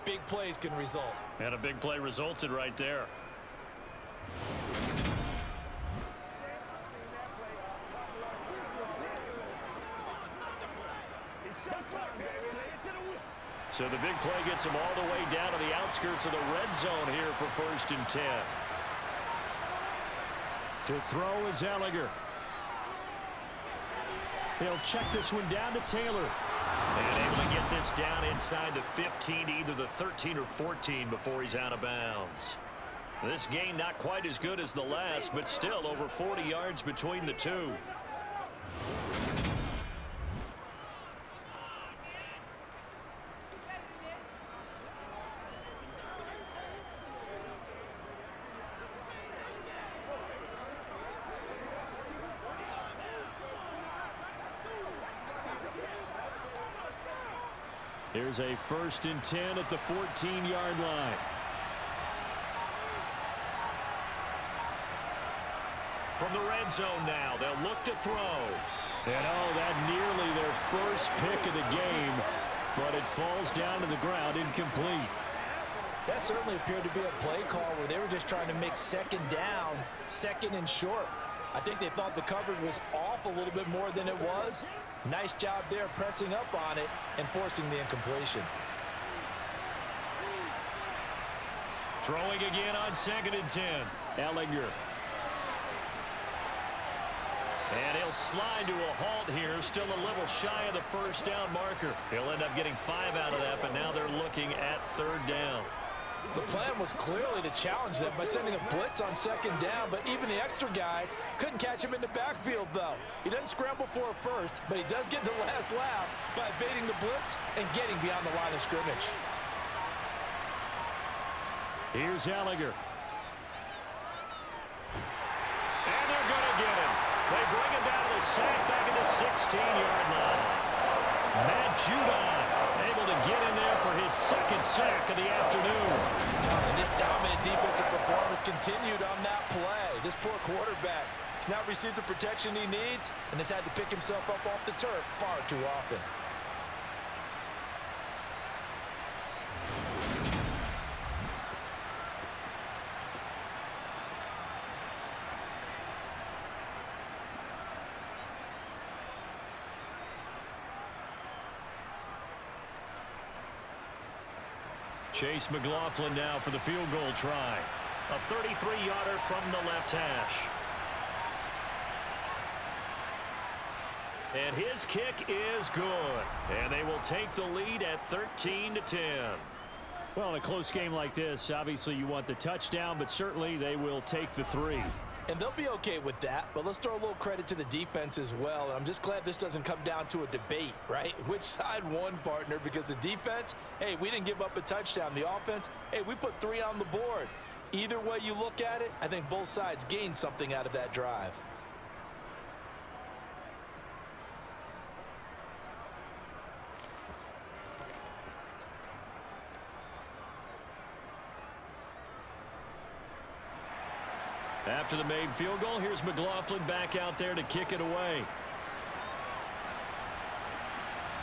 big plays can result. And a big play resulted right there. So the big play gets him all the way down to the outskirts of the red zone here for 1st and 10. To throw is Ellinger. He'll check this one down to Taylor. And able to get this down inside the 15, either the 13 or 14 before he's out of bounds. This gain not quite as good as the last, but still over 40 yards between the two. Here's a 1st and 10 at the 14-yard line. From the red zone now, they'll look to throw. And oh, that nearly their first pick of the game, but it falls down to the ground incomplete. That certainly appeared to be a play call where they were just trying to make 2nd down, 2nd and short. I think they thought the coverage was off a little bit more than it was. Nice job there pressing up on it and forcing the incompletion. Throwing again on 2nd and 10. Ellinger. And he'll slide to a halt here, still a little shy of the 1st down marker. He'll end up getting 5 out of that, but now they're looking at 3rd down. The plan was clearly to challenge them by sending a blitz on 2nd down, but even the extra guys couldn't catch him in the backfield, though. He doesn't scramble for a first, but he does get the last laugh by evading the blitz and getting beyond the line of scrimmage. Here's Ellinger. And they're going to get him. a sack back at the 16-yard line. Matt Judon able to get in there for his second sack of the afternoon. And this dominant defensive performance continued on that play. This poor quarterback has not received the protection he needs and has had to pick himself up off the turf far too often. Chase McLaughlin now for the field goal try. A 33-yarder from the left hash. And his kick is good. And they will take the lead at 13-10. Well, in a close game like this, obviously you want the touchdown, but certainly they will take the 3. And they'll be okay with that, but let's throw a little credit to the defense as well. I'm just glad this doesn't come down to a debate, right? Which side won, partner? Because the defense, hey, we didn't give up a touchdown. The offense, hey, we put 3 on the board. Either way you look at it, I think both sides gained something out of that drive. After the made field goal, here's McLaughlin back out there to kick it away.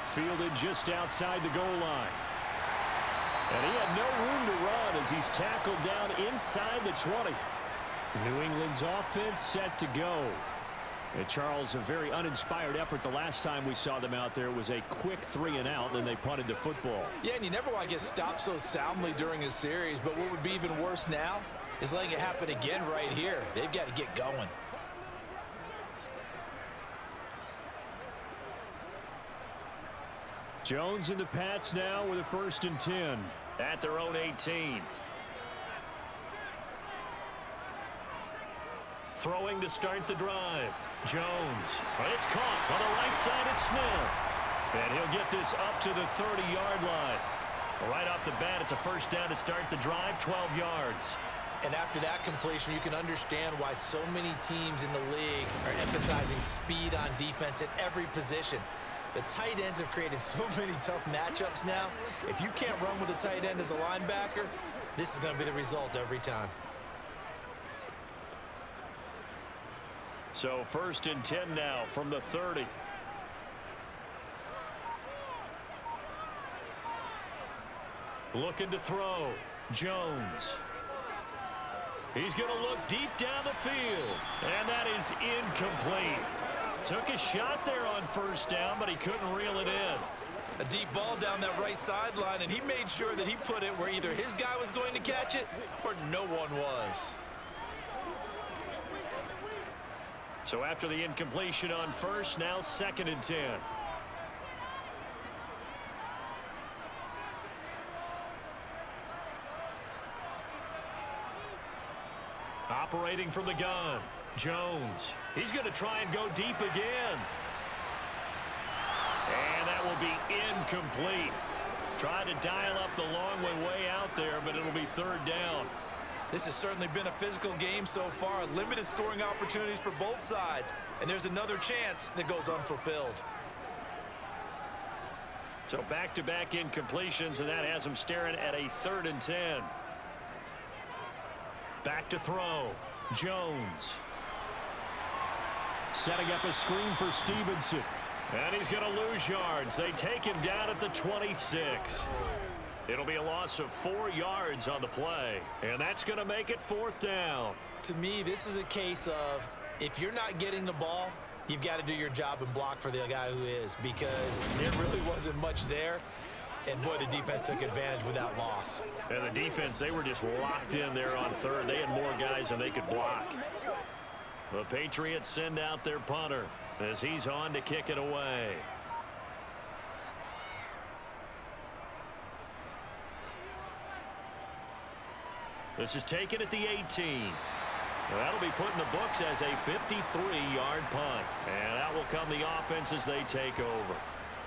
Fielded just outside the goal line. And he had no room to run as he's tackled down inside the 20. New England's offense set to go. And Charles, a very uninspired effort the last time we saw them out there was a quick 3-and-out, and they punted the football. Yeah, and you never want to get stopped so soundly during a series, but what would be even worse now is letting it happen again right here. They've got to get going. Jones and the Pats now with a 1st and 10 at their own 18. Throwing to start the drive. Jones. But it's caught on the right side at Smith. And he'll get this up to the 30-yard line. Right off the bat, it's a 1st down to start the drive, 12 yards. And after that completion, you can understand why so many teams in the league are emphasizing speed on defense at every position. The tight ends have created so many tough matchups now. If you can't run with a tight end as a linebacker, this is going to be the result every time. So 1st and 10 now from the 30. Looking to throw. Jones. He's going to look deep down the field. And that is incomplete. Took a shot there on 1st down, but he couldn't reel it in. A deep ball down that right sideline, and he made sure that he put it where either his guy was going to catch it or no one was. So after the incompletion on 1st, now 2nd and 10. Operating from the gun. Jones. He's going to try and go deep again. And that will be incomplete. Trying to dial up the long way out there, but it'll be 3rd down. This has certainly been a physical game so far. Limited scoring opportunities for both sides. And there's another chance that goes unfulfilled. So back-to-back incompletions, and that has him staring at a 3rd and 10. Back to throw. Jones. Setting up a screen for Stevenson. And he's going to lose yards. They take him down at the 26. It'll be a loss of 4 yards on the play. And that's going to make it 4th down. To me, this is a case of if you're not getting the ball, you've got to do your job and block for the guy who is, because there really wasn't much there. And, boy, the defense took advantage with that loss. And the defense, they were just locked in there on 3rd. They had more guys than they could block. The Patriots send out their punter as he's on to kick it away. This is taken at the 18. Well, that'll be put in the books as a 53-yard punt. And out will come the offense as they take over.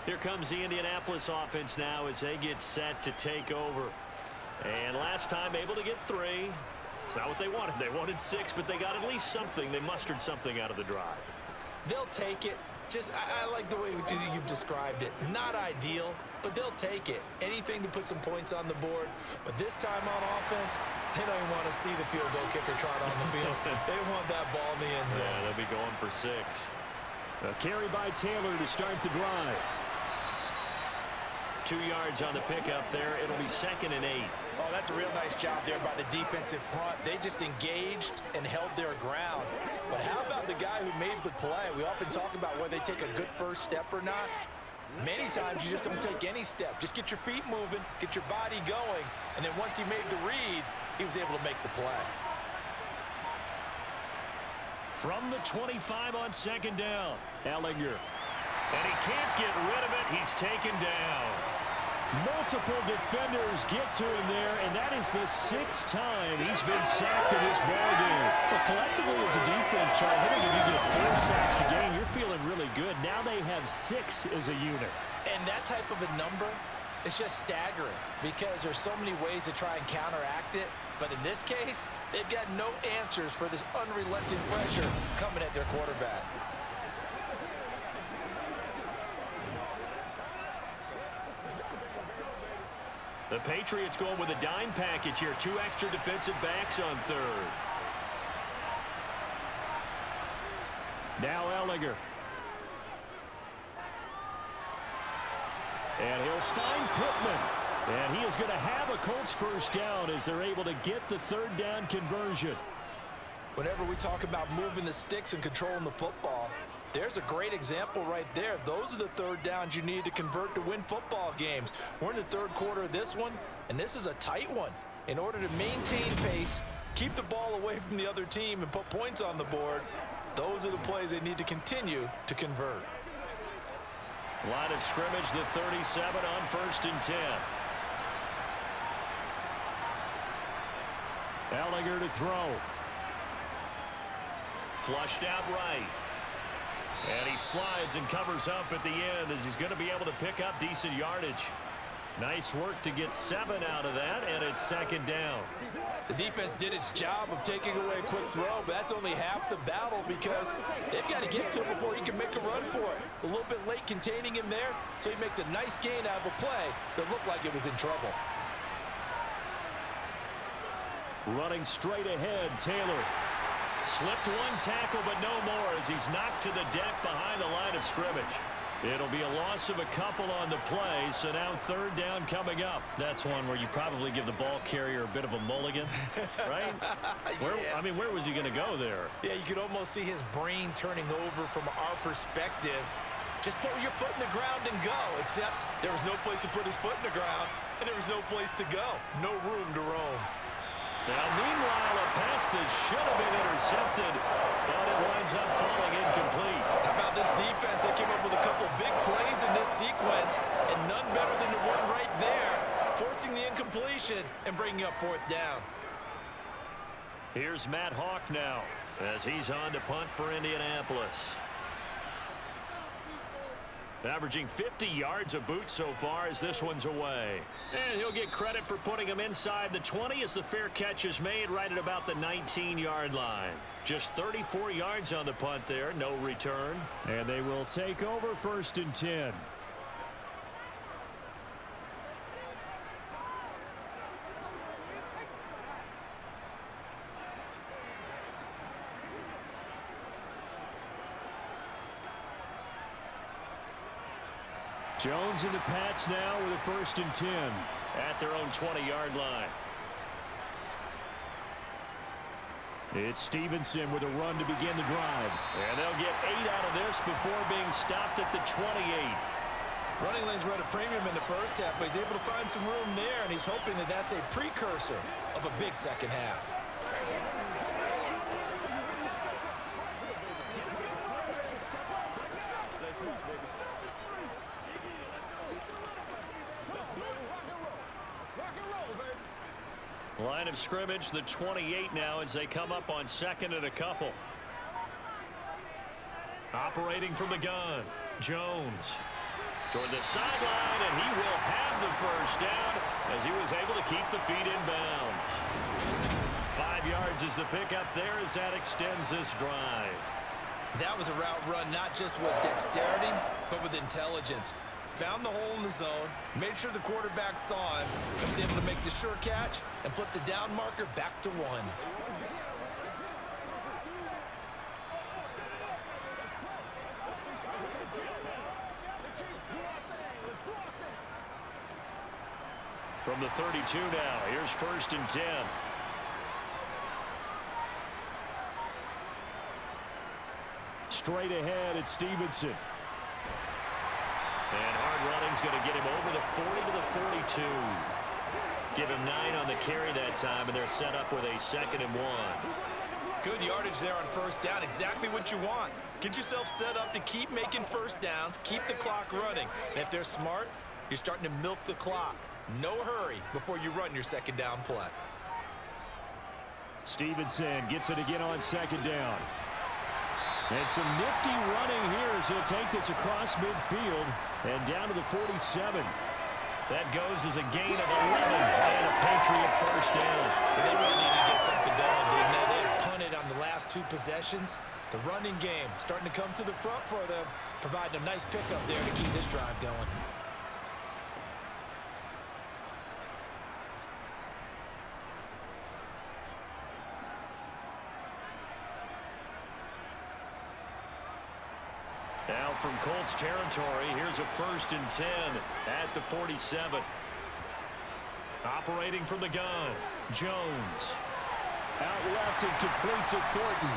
Here comes the Indianapolis offense now as they get set to take over. And last time able to get 3. It's not what they wanted. They wanted 6, but they got at least something. They mustered something out of the drive. They'll take it. I like the way you've described it. Not ideal, but they'll take it. Anything to put some points on the board. But this time on offense, they don't even want to see the field goal kicker trot on the field. They want that ball in the end zone. Yeah, they'll be going for 6. A carry by Taylor to start the drive. 2 yards on the pickup there. It'll be 2nd and 8. Oh, that's a real nice job there by the defensive front. They just engaged and held their ground. But how about the guy who made the play? We often talk about whether they take a good first step or not. Many times you just don't take any step. Just get your feet moving, get your body going, and then once he made the read, he was able to make the play. From the 25 on 2nd down, Ellinger. And he can't get rid of it. He's taken down. Multiple defenders get to him there, and that is the 6th time he's been sacked in this ballgame. But collectively as a defense, Charles, I think if you get 4 sacks a game, you're feeling really good. Now they have 6 as a unit. And that type of a number is just staggering because there's so many ways to try and counteract it. But in this case, they've got no answers for this unrelenting pressure coming at their quarterback. The Patriots going with a dime package here. 2 extra defensive backs on 3rd. Now Ellinger. And he'll find Pittman. And he is going to have a Colts first down as they're able to get the 3rd down conversion. Whenever we talk about moving the sticks and controlling the football, there's a great example right there. Those are the 3rd downs you need to convert to win football games. We're in the 3rd quarter of this one, and this is a tight one. In order to maintain pace, keep the ball away from the other team, and put points on the board, those are the plays they need to continue to convert. Line of scrimmage, the 37 on 1st and 10. Ellinger to throw. Flushed out right. And he slides and covers up at the end as he's going to be able to pick up decent yardage. Nice work to get 7 out of that, and it's 2nd down. The defense did its job of taking away a quick throw, but that's only half the battle because they've got to get to him before he can make a run for it. A little bit late containing him there, so he makes a nice gain out of a play that looked like it was in trouble. Running straight ahead, Taylor. Slipped 1 tackle, but no more as he's knocked to the deck behind the line of scrimmage. It'll be a loss of a couple on the play, so now 3rd down coming up. That's one where you probably give the ball carrier a bit of a mulligan, right? Where was he going to go there? Yeah, you could almost see his brain turning over from our perspective. Just put your foot in the ground and go, except there was no place to put his foot in the ground, and there was no place to go. No room to roam. Now, meanwhile, a pass that should have been intercepted, but it winds up falling incomplete. How about this defense? They came up with a couple big plays in this sequence, and none better than the one right there, forcing the incompletion and bringing up 4th down. Here's Matt Hawk now as he's on to punt for Indianapolis. Averaging 50 yards a boot so far as this one's away. And he'll get credit for putting him inside the 20 as the fair catch is made right at about the 19-yard line. Just 34 yards on the punt there, no return. And they will take over 1st and 10. Jones and the Pats now with a 1st and 10. At their own 20-yard line. It's Stevenson with a run to begin the drive. And they'll get 8 out of this before being stopped at the 28. Running lanes were at a premium in the first half, but he's able to find some room there, and he's hoping that that's a precursor of a big second half. Line of scrimmage, the 28 now as they come up on 2nd and a couple. Operating from the gun, Jones. Toward the sideline, and he will have the first down as he was able to keep the feet in bounds. 5 yards is the pickup there as that extends this drive. That was a route run not just with dexterity, but with intelligence. Found the hole in the zone, made sure the quarterback saw him, and was able to make the sure catch and flip the down marker back to 1. From the 32 now, here's 1st and 10. Straight ahead, it's Stevenson. And hard running's going to get him over the 40 to the 42. Give him 9 on the carry that time, and they're set up with a 2nd and 1. Good yardage there on 1st down, exactly what you want. Get yourself set up to keep making 1st downs, keep the clock running. And if they're smart, you're starting to milk the clock. No hurry before you run your 2nd down play. Stevenson gets it again on 2nd down. And some nifty running here as he'll take this across midfield and down to the 47. That goes as a gain of 11 and a Patriot 1st down. They really need to get something going, didn't they? They punted on the last 2 possessions. The running game starting to come to the front for them, providing a nice pickup there to keep this drive going. Now from Colts territory, here's a 1st and 10 at the 47. Operating from the gun, Jones. Out left and complete to Thornton.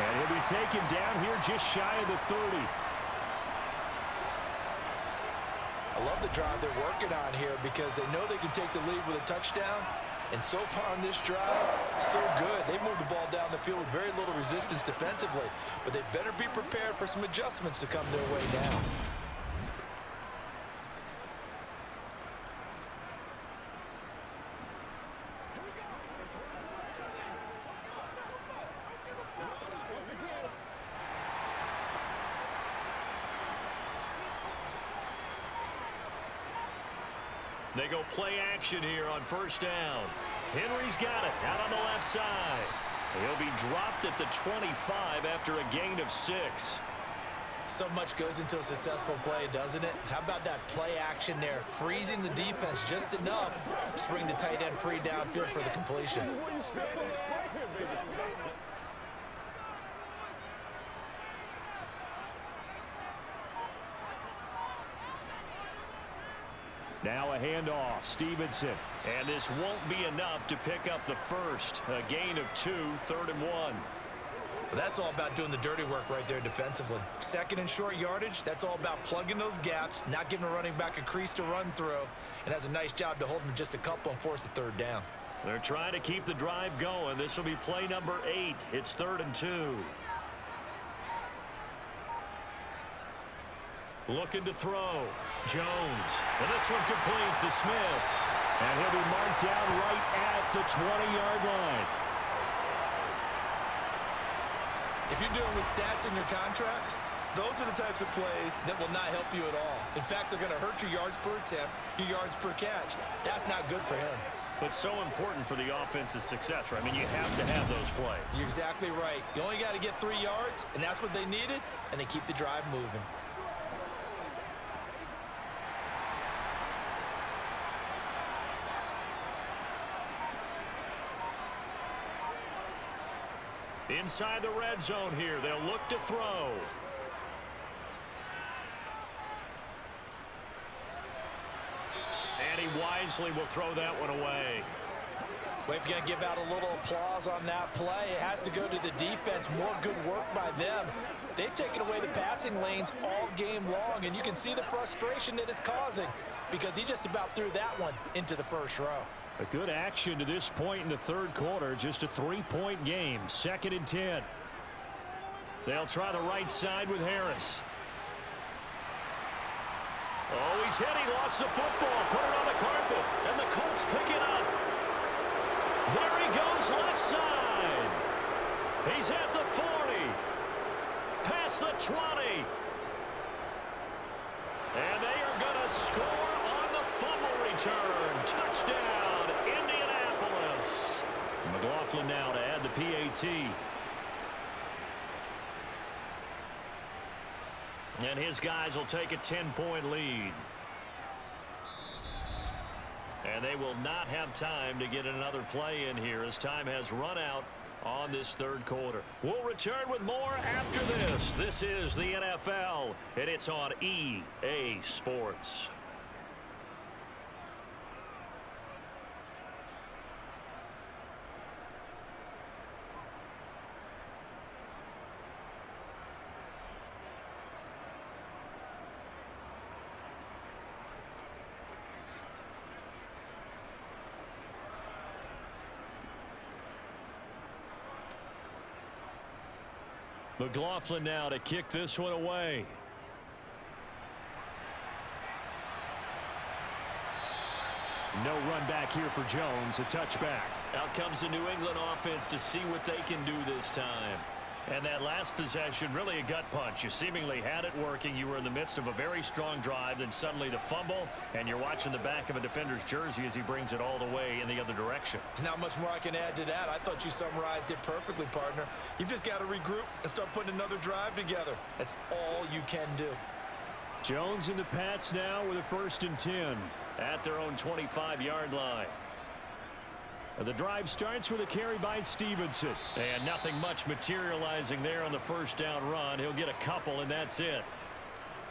And he'll be taken down here just shy of the 30. I love the drive they're working on here because they know they can take the lead with a touchdown. And so far on this drive, so good. They moved the ball down the field with very little resistance defensively. But they better be prepared for some adjustments to come their way down. They go play action here on 1st down. Henry's got it out on the left side. He'll be dropped at the 25 after a gain of 6. So much goes into a successful play, doesn't it? How about that play action there, freezing the defense just enough to bring the tight end free downfield for the completion. Now a handoff, Stevenson. And this won't be enough to pick up the 1st. A gain of 2, 3rd and 1. Well, that's all about doing the dirty work right there defensively. 2nd and short yardage, that's all about plugging those gaps, not giving a running back a crease to run through, and has a nice job to hold him just a couple and force a 3rd down. They're trying to keep the drive going. This will be play number 8. It's 3rd and 2. Looking to throw. Jones. And this one complete to Smith. And he'll be marked down right at the 20-yard line. If you're dealing with stats in your contract, those are the types of plays that will not help you at all. In fact, they're going to hurt your yards per attempt, your yards per catch. That's not good for him. But so important for the offense's success, right? I mean, you have to have those plays. You're exactly right. You only got to get 3 yards, and that's what they needed, and they keep the drive moving. Inside the red zone here, they'll look to throw. And he wisely will throw that one away. Well, if you're going to give out a little applause on that play, it has to go to the defense. More good work by them. They've taken away the passing lanes all game long, and you can see the frustration that it's causing because he just about threw that one into the 1st row. A good action to this point in the 3rd quarter. Just a 3-point game. 2nd and 10. They'll try the right side with Harris. Oh, he's hit. He lost the football. Put it on the carpet. And the Colts pick it up. There he goes left side. He's at the 40. Past the 20. And they are going to score on the fumble return. Touchdown. McLaughlin now to add the PAT. And his guys will take a 10-point lead. And they will not have time to get another play in here as time has run out on this third quarter. We'll return with more after this. This is the NFL, and it's on EA Sports. McLaughlin now to kick this one away. No run back here for Jones. A touchback. Out comes the New England offense to see what they can do this time. And that last possession, really a gut punch. You seemingly had it working. You were in the midst of a very strong drive. Then suddenly the fumble, and you're watching the back of a defender's jersey as he brings it all the way in the other direction. There's not much more I can add to that. I thought you summarized it perfectly, partner. You've just got to regroup and start putting another drive together. That's all you can do. Jones and the Pats now with a 1st and 10. At their own 25-yard line. The drive starts with a carry by Stevenson. And nothing much materializing there on the first down run. He'll get a couple, and that's it.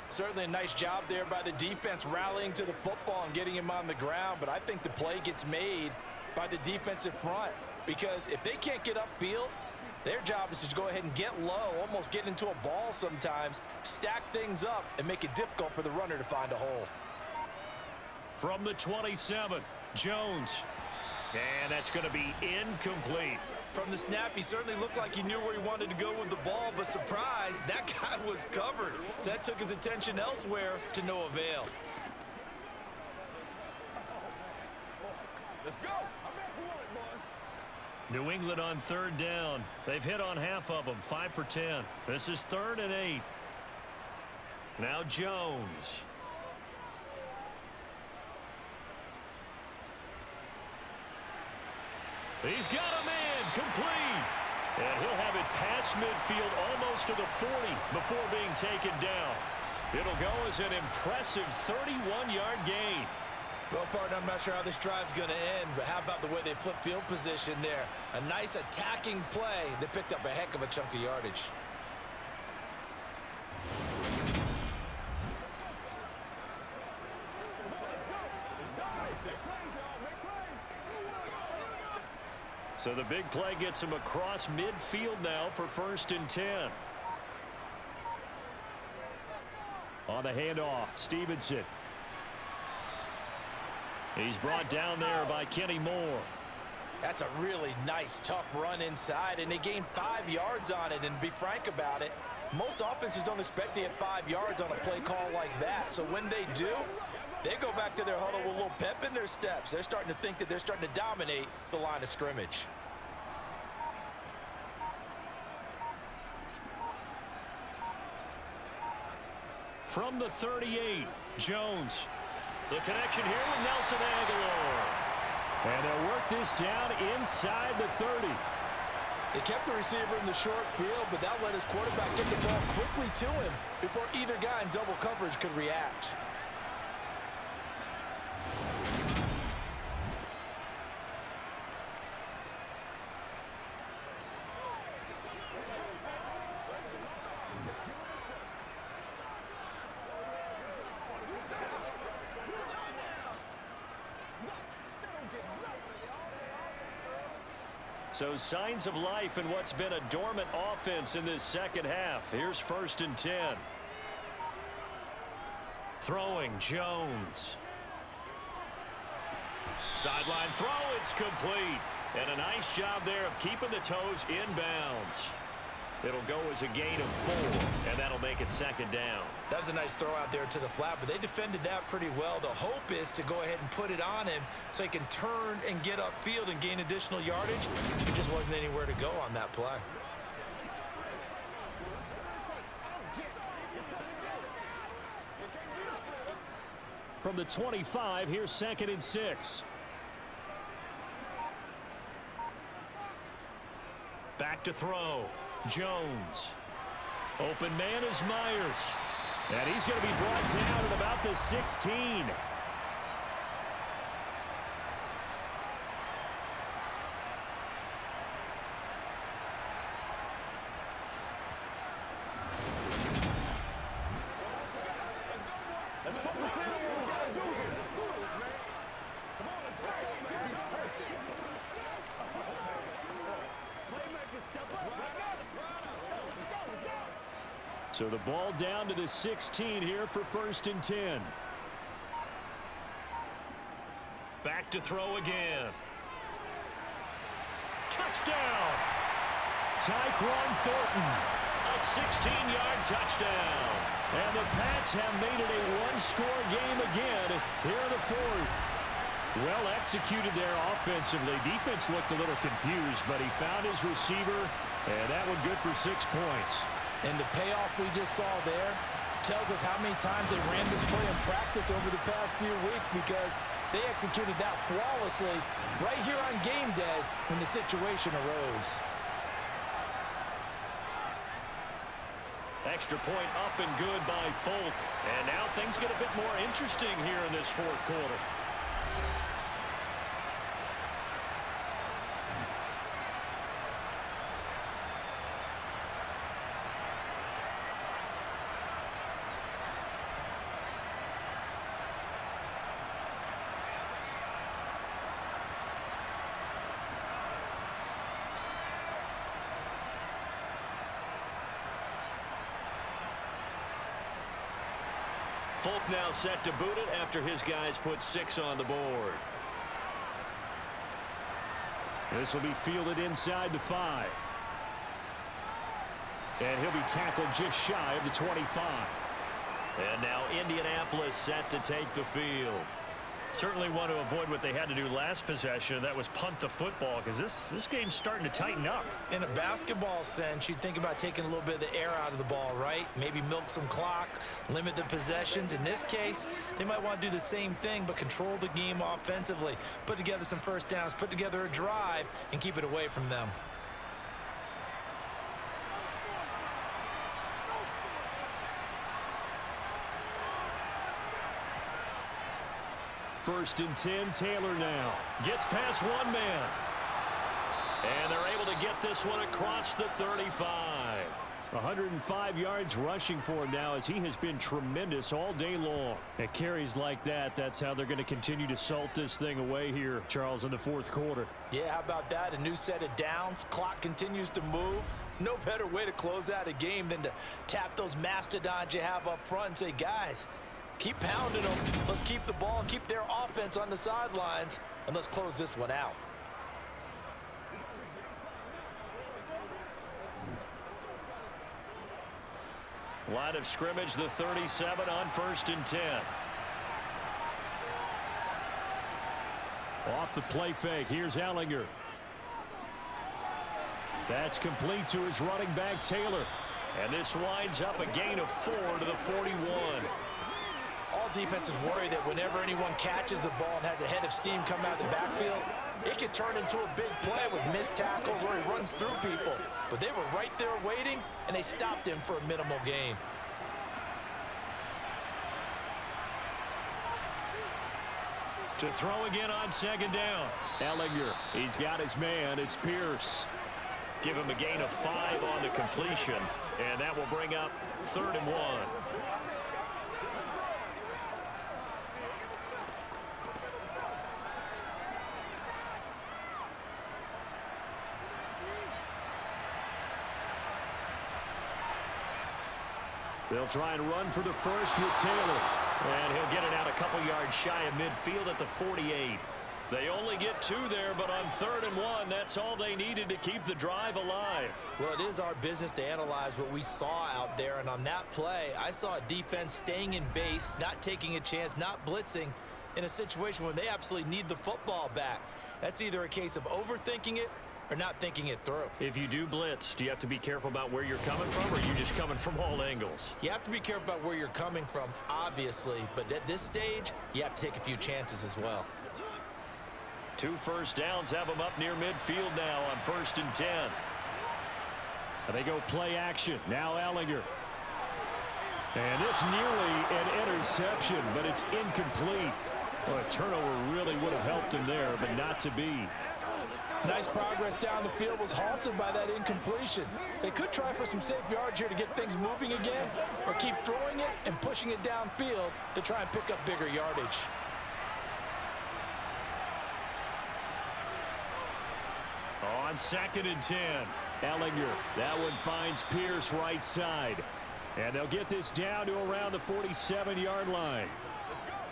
Certainly a nice job there by the defense rallying to the football and getting him on the ground, but I think the play gets made by the defensive front because if they can't get upfield, their job is to go ahead and get low, almost get into a ball sometimes, stack things up, and make it difficult for the runner to find a hole. From the 27, Jones. And that's going to be incomplete. From the snap, he certainly looked like he knew where he wanted to go with the ball, but surprise, that guy was covered. So that took his attention elsewhere to no avail. Let's go. I'm ready for it, boys. New England on 3rd down. They've hit on half of them, 5 for 10. This is 3rd and 8. Now Jones. He's got a man complete. And he'll have it past midfield almost to the 40 before being taken down. It'll go as an impressive 31-yard gain. Well, partner, I'm not sure how this drive's going to end, but how about the way they flip field position there? A nice attacking play that picked up a heck of a chunk of yardage. So the big play gets him across midfield now for 1st and 10. On the handoff, Stevenson. He's brought down there by Kenny Moore. That's a really nice, tough run inside, and they gained 5 yards on it. And to be frank about it, most offenses don't expect to get 5 yards on a play call like that. So when they do, they go back to their huddle with a little pep in their steps. They're starting to think that they're starting to dominate the line of scrimmage. From the 38, Jones. The connection here with Nelson Aguilar. And they'll work this down inside the 30. They kept the receiver in the short field, but that let his quarterback get the ball quickly to him before either guy in double coverage could react. So signs of life in what's been a dormant offense in this second half. Here's 1st and 10. Throwing Jones. Sideline throw, it's complete. And a nice job there of keeping the toes inbounds. It'll go as a gain of 4, and that'll make it 2nd down. That was a nice throw out there to the flat, but they defended that pretty well. The hope is to go ahead and put it on him so he can turn and get upfield and gain additional yardage. It just wasn't anywhere to go on that play. From the 25, here's 2nd and 6. Back to throw. Jones. Open man is Myers. And he's going to be brought down at about the 16. Let's focus in on what we gotta do here. Let's do this, man. Come on, let's go, man. Playmaker, step up. Let's go. So the ball down to the 16 here for 1st and 10. Back to throw again. Touchdown! Tyquan Thornton. A 16-yard touchdown. And the Pats have made it a one-score game again here in the 4th. Well executed there offensively. Defense looked a little confused, but he found his receiver, and that one good for 6 points. And the payoff we just saw there tells us how many times they ran this play in practice over the past few weeks, because they executed that flawlessly right here on game day when the situation arose. Extra point up and good by Folk. And now things get a bit more interesting here in this 4th quarter. Folk now set to boot it after his guys put 6 on the board. This will be fielded inside the 5. And he'll be tackled just shy of the 25. And now Indianapolis set to take the field. Certainly want to avoid what they had to do last possession. That was punt the football, because this game's starting to tighten up. In a basketball sense, you think about taking a little bit of the air out of the ball, right? Maybe milk some clock, limit the possessions. In this case, they might want to do the same thing, but control the game offensively. Put together some first downs, put together a drive, and keep it away from them. First and 10, Taylor now. Gets past one man. And they're able to get this one across the 35. 105 yards rushing for him now, as he has been tremendous all day long. At carries like that, that's how they're going to continue to salt this thing away here, Charles, in the 4th quarter. Yeah, how about that? A new set of downs. Clock continues to move. No better way to close out a game than to tap those mastodons you have up front and say, guys, keep pounding them. Let's keep the ball, keep their offense on the sidelines, and let's close this one out. Line of scrimmage, the 37 on 1st and 10. Off the play fake, here's Ellinger. That's complete to his running back, Taylor. And this winds up a gain of 4 to the 41. All defenses worry that whenever anyone catches the ball and has a head of steam come out of the backfield, it could turn into a big play with missed tackles or he runs through people. But they were right there waiting, and they stopped him for a minimal gain. To throw again on 2nd down. Ellinger, he's got his man. It's Pierce. Give him a gain of 5 on the completion. And that will bring up 3rd and 1. They'll try and run for the first with Taylor. And he'll get it out a couple yards shy of midfield at the 48. They only get 2 there, but on 3rd and 1, that's all they needed to keep the drive alive. Well, it is our business to analyze what we saw out there, and on that play, I saw a defense staying in base, not taking a chance, not blitzing, in a situation where they absolutely need the football back. That's either a case of overthinking it or not thinking it through. If you do blitz, do you have to be careful about where you're coming from, or are you just coming from all angles? You have to be careful about where you're coming from, obviously, but at this stage, you have to take a few chances as well. 2 first downs have them up near midfield now on 1st and 10. And they go play action. Now Ellinger. And this nearly an interception, but it's incomplete. Well, a turnover really would have helped him there, but not to be. Nice progress down the field was halted by that incompletion. They could try for some safe yards here to get things moving again, or keep throwing it and pushing it downfield to try and pick up bigger yardage. On 2nd and 10, Ellinger. That one finds Pierce right side. And they'll get this down to around the 47-yard line.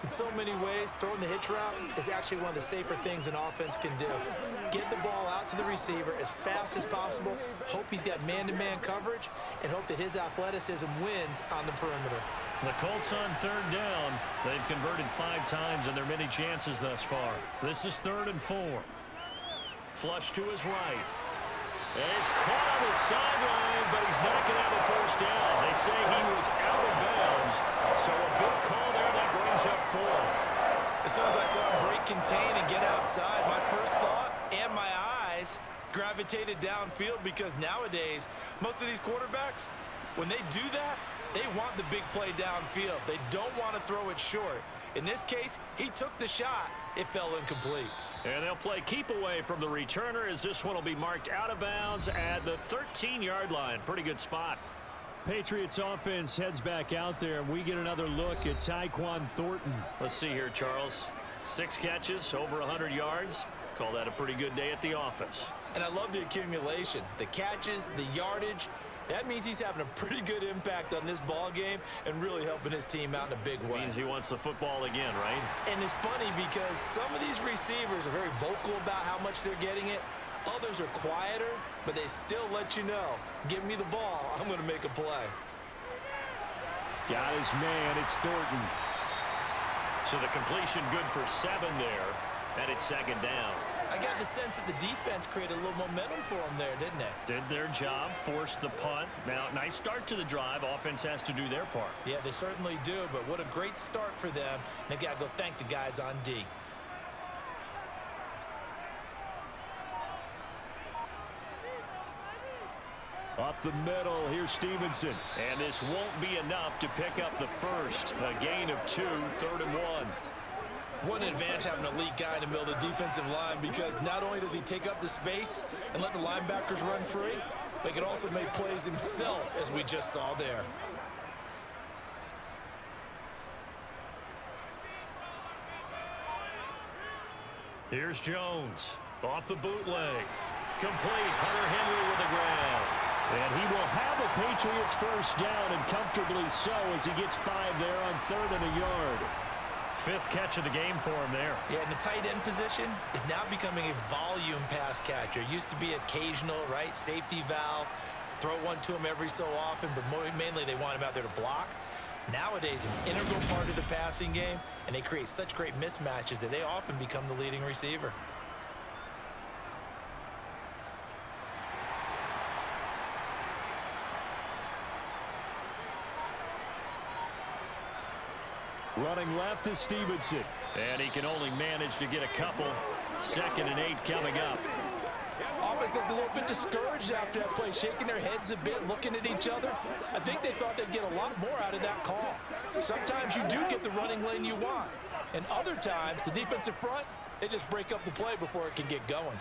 In so many ways, throwing the hitch route is actually one of the safer things an offense can do. Get the ball out to the receiver as fast as possible, hope he's got man-to-man coverage, and hope that his athleticism wins on the perimeter. The Colts on 3rd down. They've converted 5 times in their many chances thus far. This is 3rd and 4. Flush to his right. And he's caught on his sideline, but he's not going to have a first down. They say he was out of bounds, so a big call there that brings up 4. As soon as I saw him break contain and get outside, my first thought and my eyes gravitated downfield, because nowadays, most of these quarterbacks, when they do that, they want the big play downfield. They don't want to throw it short. In this case, he took the shot. It fell incomplete. And they'll play keep away from the returner, as this one will be marked out of bounds at the 13-yard line. Pretty good spot. Patriots offense heads back out there, and we get another look at Tyquan Thornton. Let's see here, Charles. 6 catches, over 100 yards. Call that a pretty good day at the office. And I love the accumulation, the catches, the yardage. That means he's having a pretty good impact on this ball game and really helping his team out in a big way. Means he wants the football again, right? And it's funny because some of these receivers are very vocal about how much they're getting it. Others are quieter, but they still let you know, give me the ball, I'm going to make a play. Got his man, it's Thornton. So the completion good for 7 there, and it's 2nd down. I got the sense that the defense created a little momentum for them there, didn't it? Did their job, forced the punt. Now, nice start to the drive. Offense has to do their part. Yeah, they certainly do, but what a great start for them. They got to go thank the guys on D. Up the middle, here's Stevenson. And this won't be enough to pick up the first. A gain of 2, 3rd and 1. What an advantage having an elite guy in the middle of the defensive line, because not only does he take up the space and let the linebackers run free, but he can also make plays himself, as we just saw there. Here's Jones. Off the bootleg. Complete. Hunter Henry with the grab. And he will have a Patriots first down, and comfortably so, as he gets 5 there on 3rd and a yard. 5th catch of the game for him there. Yeah, and the tight end position is now becoming a volume pass catcher. Used to be occasional, right? Safety valve. Throw one to him every so often, but mainly they want him out there to block. Nowadays, an integral part of the passing game, and they create such great mismatches that they often become the leading receiver. Running left is Stevenson. And he can only manage to get a couple. 2nd and 8 coming up. Offense looked a little bit discouraged after that play, shaking their heads a bit, looking at each other. I think they thought they'd get a lot more out of that call. Sometimes you do get the running lane you want, and other times, the defensive front, they just break up the play before it can get going.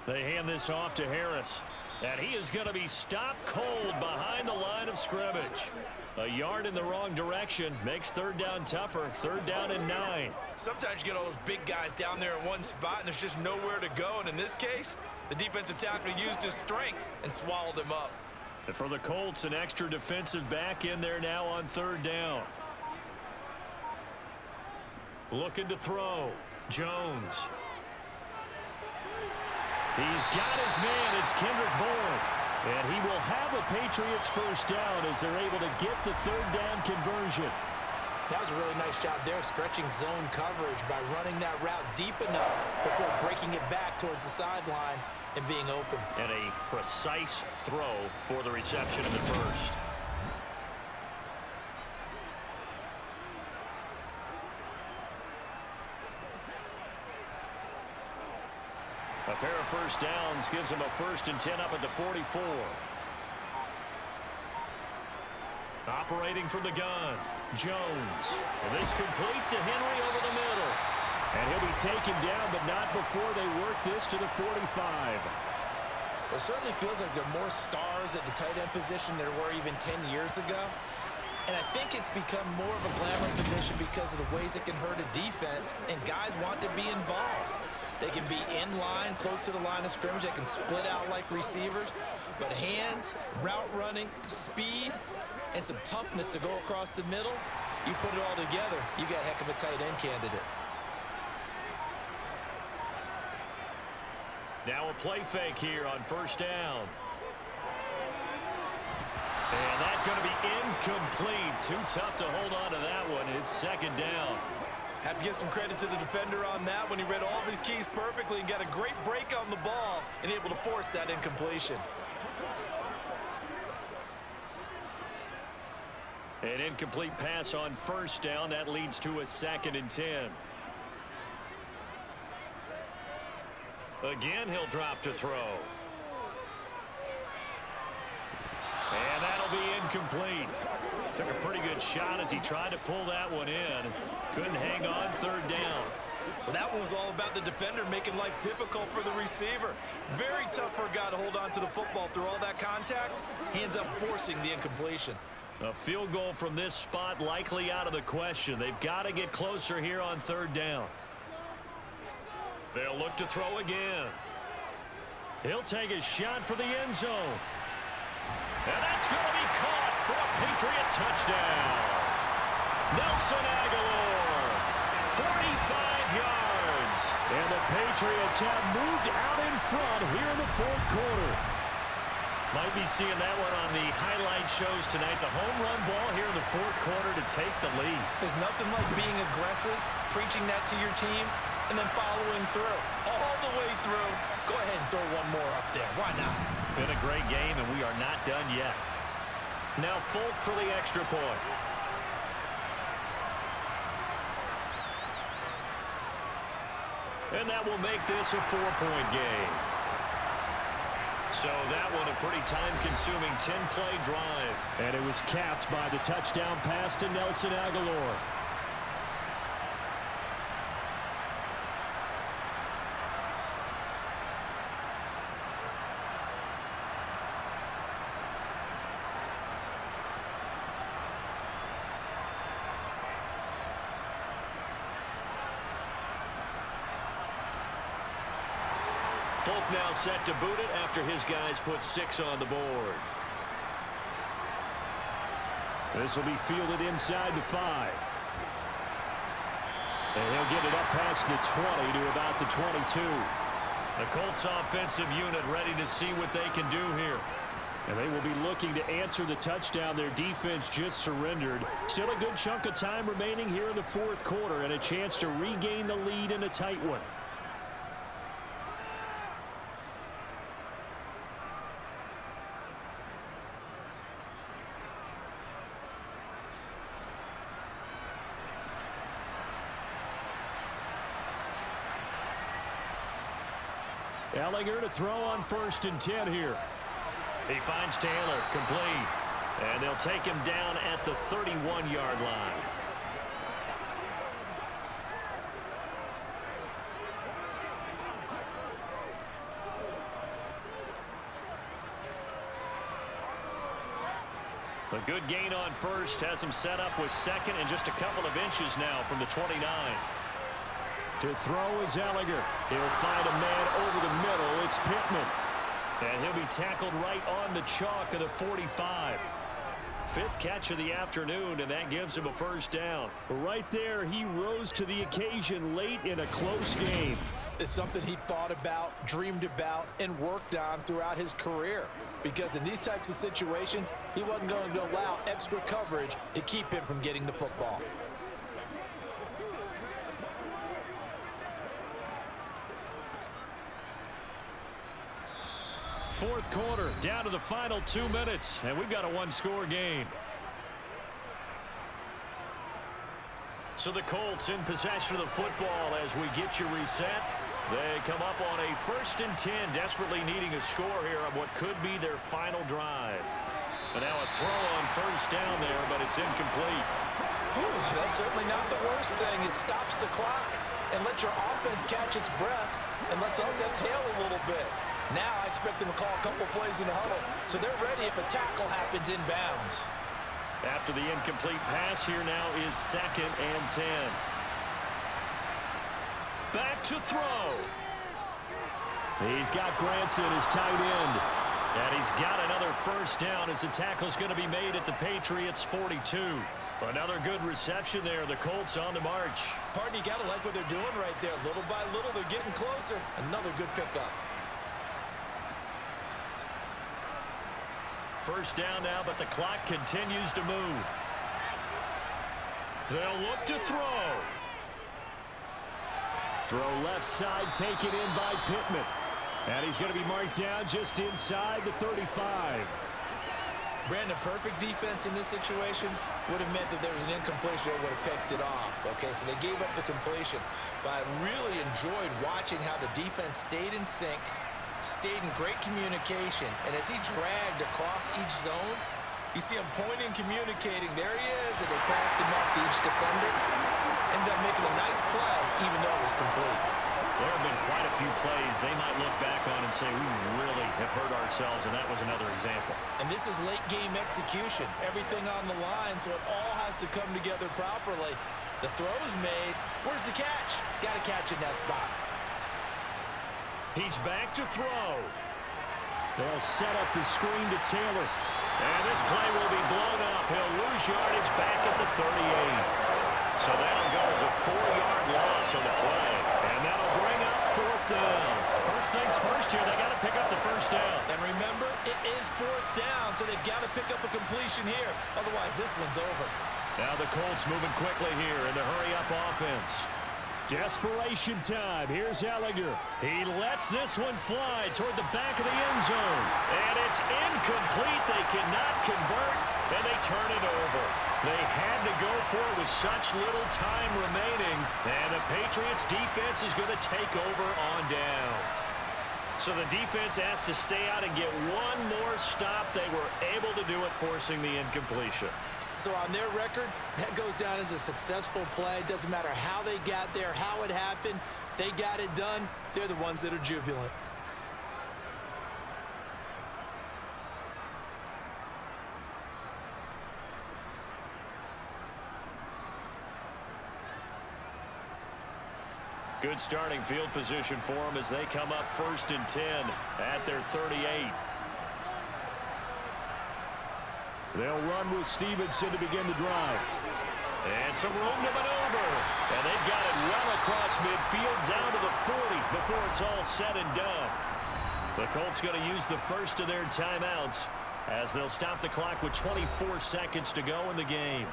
They hand this off to Harris. And he is going to be stopped cold behind the line of scrimmage. A yard in the wrong direction makes 3rd down tougher. 3rd down and 9. Sometimes you get all those big guys down there in one spot, and there's just nowhere to go. And in this case, the defensive tackle used his strength and swallowed him up. And for the Colts, an extra defensive back in there now on 3rd down. Looking to throw. Jones. He's got his man. It's Kendrick Bourne. And he will have a Patriots first down as they're able to get the 3rd down conversion. That was a really nice job there, stretching zone coverage by running that route deep enough before breaking it back towards the sideline and being open. And a precise throw for the reception in the first. A pair of first downs, gives them a 1st and 10 up at the 44. Operating from the gun, Jones. And this complete to Henry over the middle. And he'll be taken down, but not before they work this to the 45. It certainly feels like there are more stars at the tight end position than there were even 10 years ago. And I think it's become more of a glamour position because of the ways it can hurt a defense, and guys want to be involved. They can be in line, close to the line of scrimmage. They can split out like receivers. But hands, route running, speed, and some toughness to go across the middle, you put it all together, you got a heck of a tight end candidate. Now a play fake here on first down. And that's going to be incomplete. Too tough to hold on to that one. It's second down. Have to give some credit to the defender on that when he read all of his keys perfectly and got a great break on the ball and able to force that incompletion. An incomplete pass on first down. That leads to a 2nd and 10. Again, he'll drop to throw. And that'll be incomplete. Took a pretty good shot as he tried to pull that one in. Couldn't hang on, 3rd down. Well, that one was all about the defender making life difficult for the receiver. Very tough for a guy to hold on to the football through all that contact. He ends up forcing the incompletion. A field goal from this spot likely out of the question. They've got to get closer here on 3rd down. They'll look to throw again. He'll take a shot for the end zone. And that's going to be caught for a Patriot touchdown. Nelson Aguilar, 45 yards. And the Patriots have moved out in front here in the 4th quarter. Might be seeing that one on the highlight shows tonight. The home run ball here in the 4th quarter to take the lead. There's nothing like being aggressive, preaching that to your team, and then following through. All the way through. Go ahead and throw one more up there. Why not? Been a great game, and we are not done yet. Now Folk for the extra point. And that will make this a 4-point game. So that one a pretty time-consuming 10-play drive. And it was capped by the touchdown pass to Nelson Aguilar. Folk now set to boot it after his guys put 6 on the board. This will be fielded inside the 5. And he'll get it up past the 20 to about the 22. The Colts offensive unit ready to see what they can do here. And they will be looking to answer the touchdown their defense just surrendered. Still a good chunk of time remaining here in the 4th quarter and a chance to regain the lead in a tight one. Ellinger to throw on 1st and 10 here. He finds Taylor, complete. And they'll take him down at the 31-yard line. A good gain on 1st has him set up with 2nd and just a couple of inches now from the 29. To throw is Ellinger. He'll find a man over the middle. It's Pittman. And he'll be tackled right on the chalk of the 45. 5th catch of the afternoon, and that gives him a 1st down. Right there, he rose to the occasion late in a close game. It's something he thought about, dreamed about, and worked on throughout his career. Because in these types of situations, he wasn't going to allow extra coverage to keep him from getting the football. Fourth quarter, down to the final 2 minutes, and we've got a one-score game. So the Colts in possession of the football as we get you reset. They come up on a 1st and 10, desperately needing a score here on what could be their final drive. And now a throw on 1st down there, but it's incomplete. That's certainly not the worst thing. It stops the clock and lets your offense catch its breath and lets us exhale a little bit. Now I expect them to call a couple plays in the huddle, so they're ready if a tackle happens inbounds. After the incomplete pass, here now is 2nd and 10. Back to throw. He's got Granson as tight end. And he's got another 1st down as the tackle's going to be made at the Patriots 42. Another good reception there. The Colts on the march. Pardon, you got to like what they're doing right there. Little by little, they're getting closer. Another good pickup. 1st down now, but the clock continues to move. They'll look to throw. Throw left side, taken in by Pittman. And he's going to be marked down just inside the 35. Brandon, perfect defense in this situation would have meant that there was an incompletion that would have picked it off. Okay, so they gave up the completion. But I really enjoyed watching how the defense stayed in sync, stayed in great communication. And as he dragged across each zone, you see him pointing, communicating. There he is, and they passed him up to each defender. Ended up making a nice play, even though it was complete. There have been quite a few plays they might look back on and say, we really have hurt ourselves, and that was another example. And this is late-game execution. Everything on the line, so it all has to come together properly. The throw's made. Where's the catch? Got to catch in that spot. He's back to throw. They'll set up the screen to Taylor. And this play will be blown up. He'll lose yardage back at the 38. So that'll go as a 4-yard loss on the play. And that'll bring up 4th down. First things first here, they got to pick up the 1st down. And remember, it is 4th down, so they've got to pick up a completion here. Otherwise, this one's over. Now the Colts moving quickly here in the hurry-up offense. Desperation time. Here's Ellinger. He lets this one fly toward the back of the end zone. And it's incomplete. They cannot convert, and they turn it over. They had to go for it with such little time remaining, and the Patriots defense is going to take over on downs. So the defense has to stay out and get one more stop. They were able to do it, forcing the incompletion. So on their record, that goes down as a successful play. Doesn't matter how they got there, how it happened. They got it done. They're the ones that are jubilant. Good starting field position for them as they come up 1st and 10 at their 38. They'll run with Stevenson to begin the drive. And some room to maneuver. And they've got it well across midfield down to the 40 before it's all said and done. The Colts going to use the first of their timeouts as they'll stop the clock with 24 seconds to go in the game.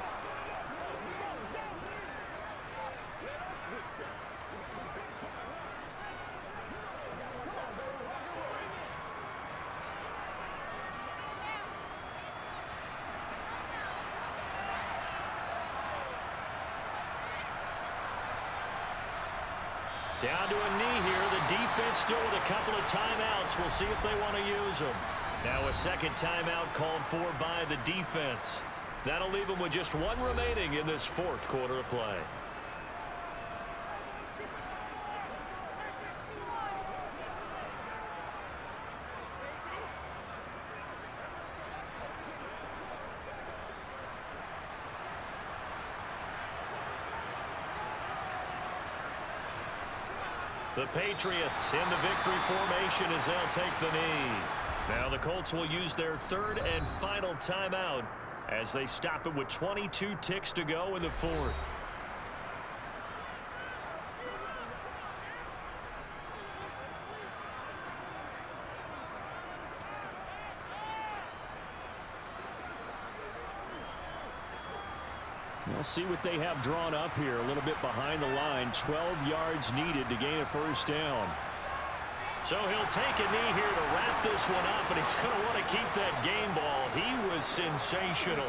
Down to a knee here. The defense still with a couple of timeouts. We'll see if they want to use them. Now a second timeout called for by the defense. That'll leave them with just one remaining in this 4th quarter of play. The Patriots in the victory formation as they'll take the knee. Now the Colts will use their 3rd and final timeout as they stop it with 22 ticks to go in the 4th. We'll see what they have drawn up here. A little bit behind the line. 12 yards needed to gain a 1st down. So he'll take a knee here to wrap this one up, and he's going to want to keep that game ball. He was sensational.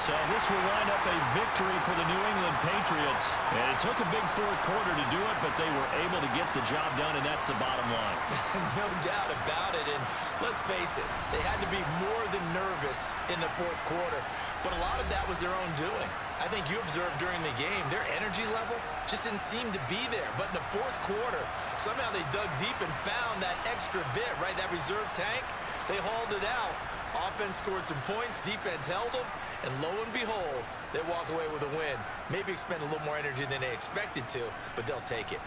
So this will wind up a victory for the New England Patriots. And it took a big fourth quarter to do it, but they were able to get the job done, and that's the bottom line. No doubt about it. And let's face it, they had to be more than nervous in the fourth quarter. But a lot of that was their own doing. I think you observed during the game, their energy level just didn't seem to be there. But in the fourth quarter, somehow they dug deep and found that extra bit, right? That reserve tank, they hauled it out. Offense scored some points, defense held them, and lo and behold, they walk away with a win. Maybe expend a little more energy than they expected to, but they'll take it.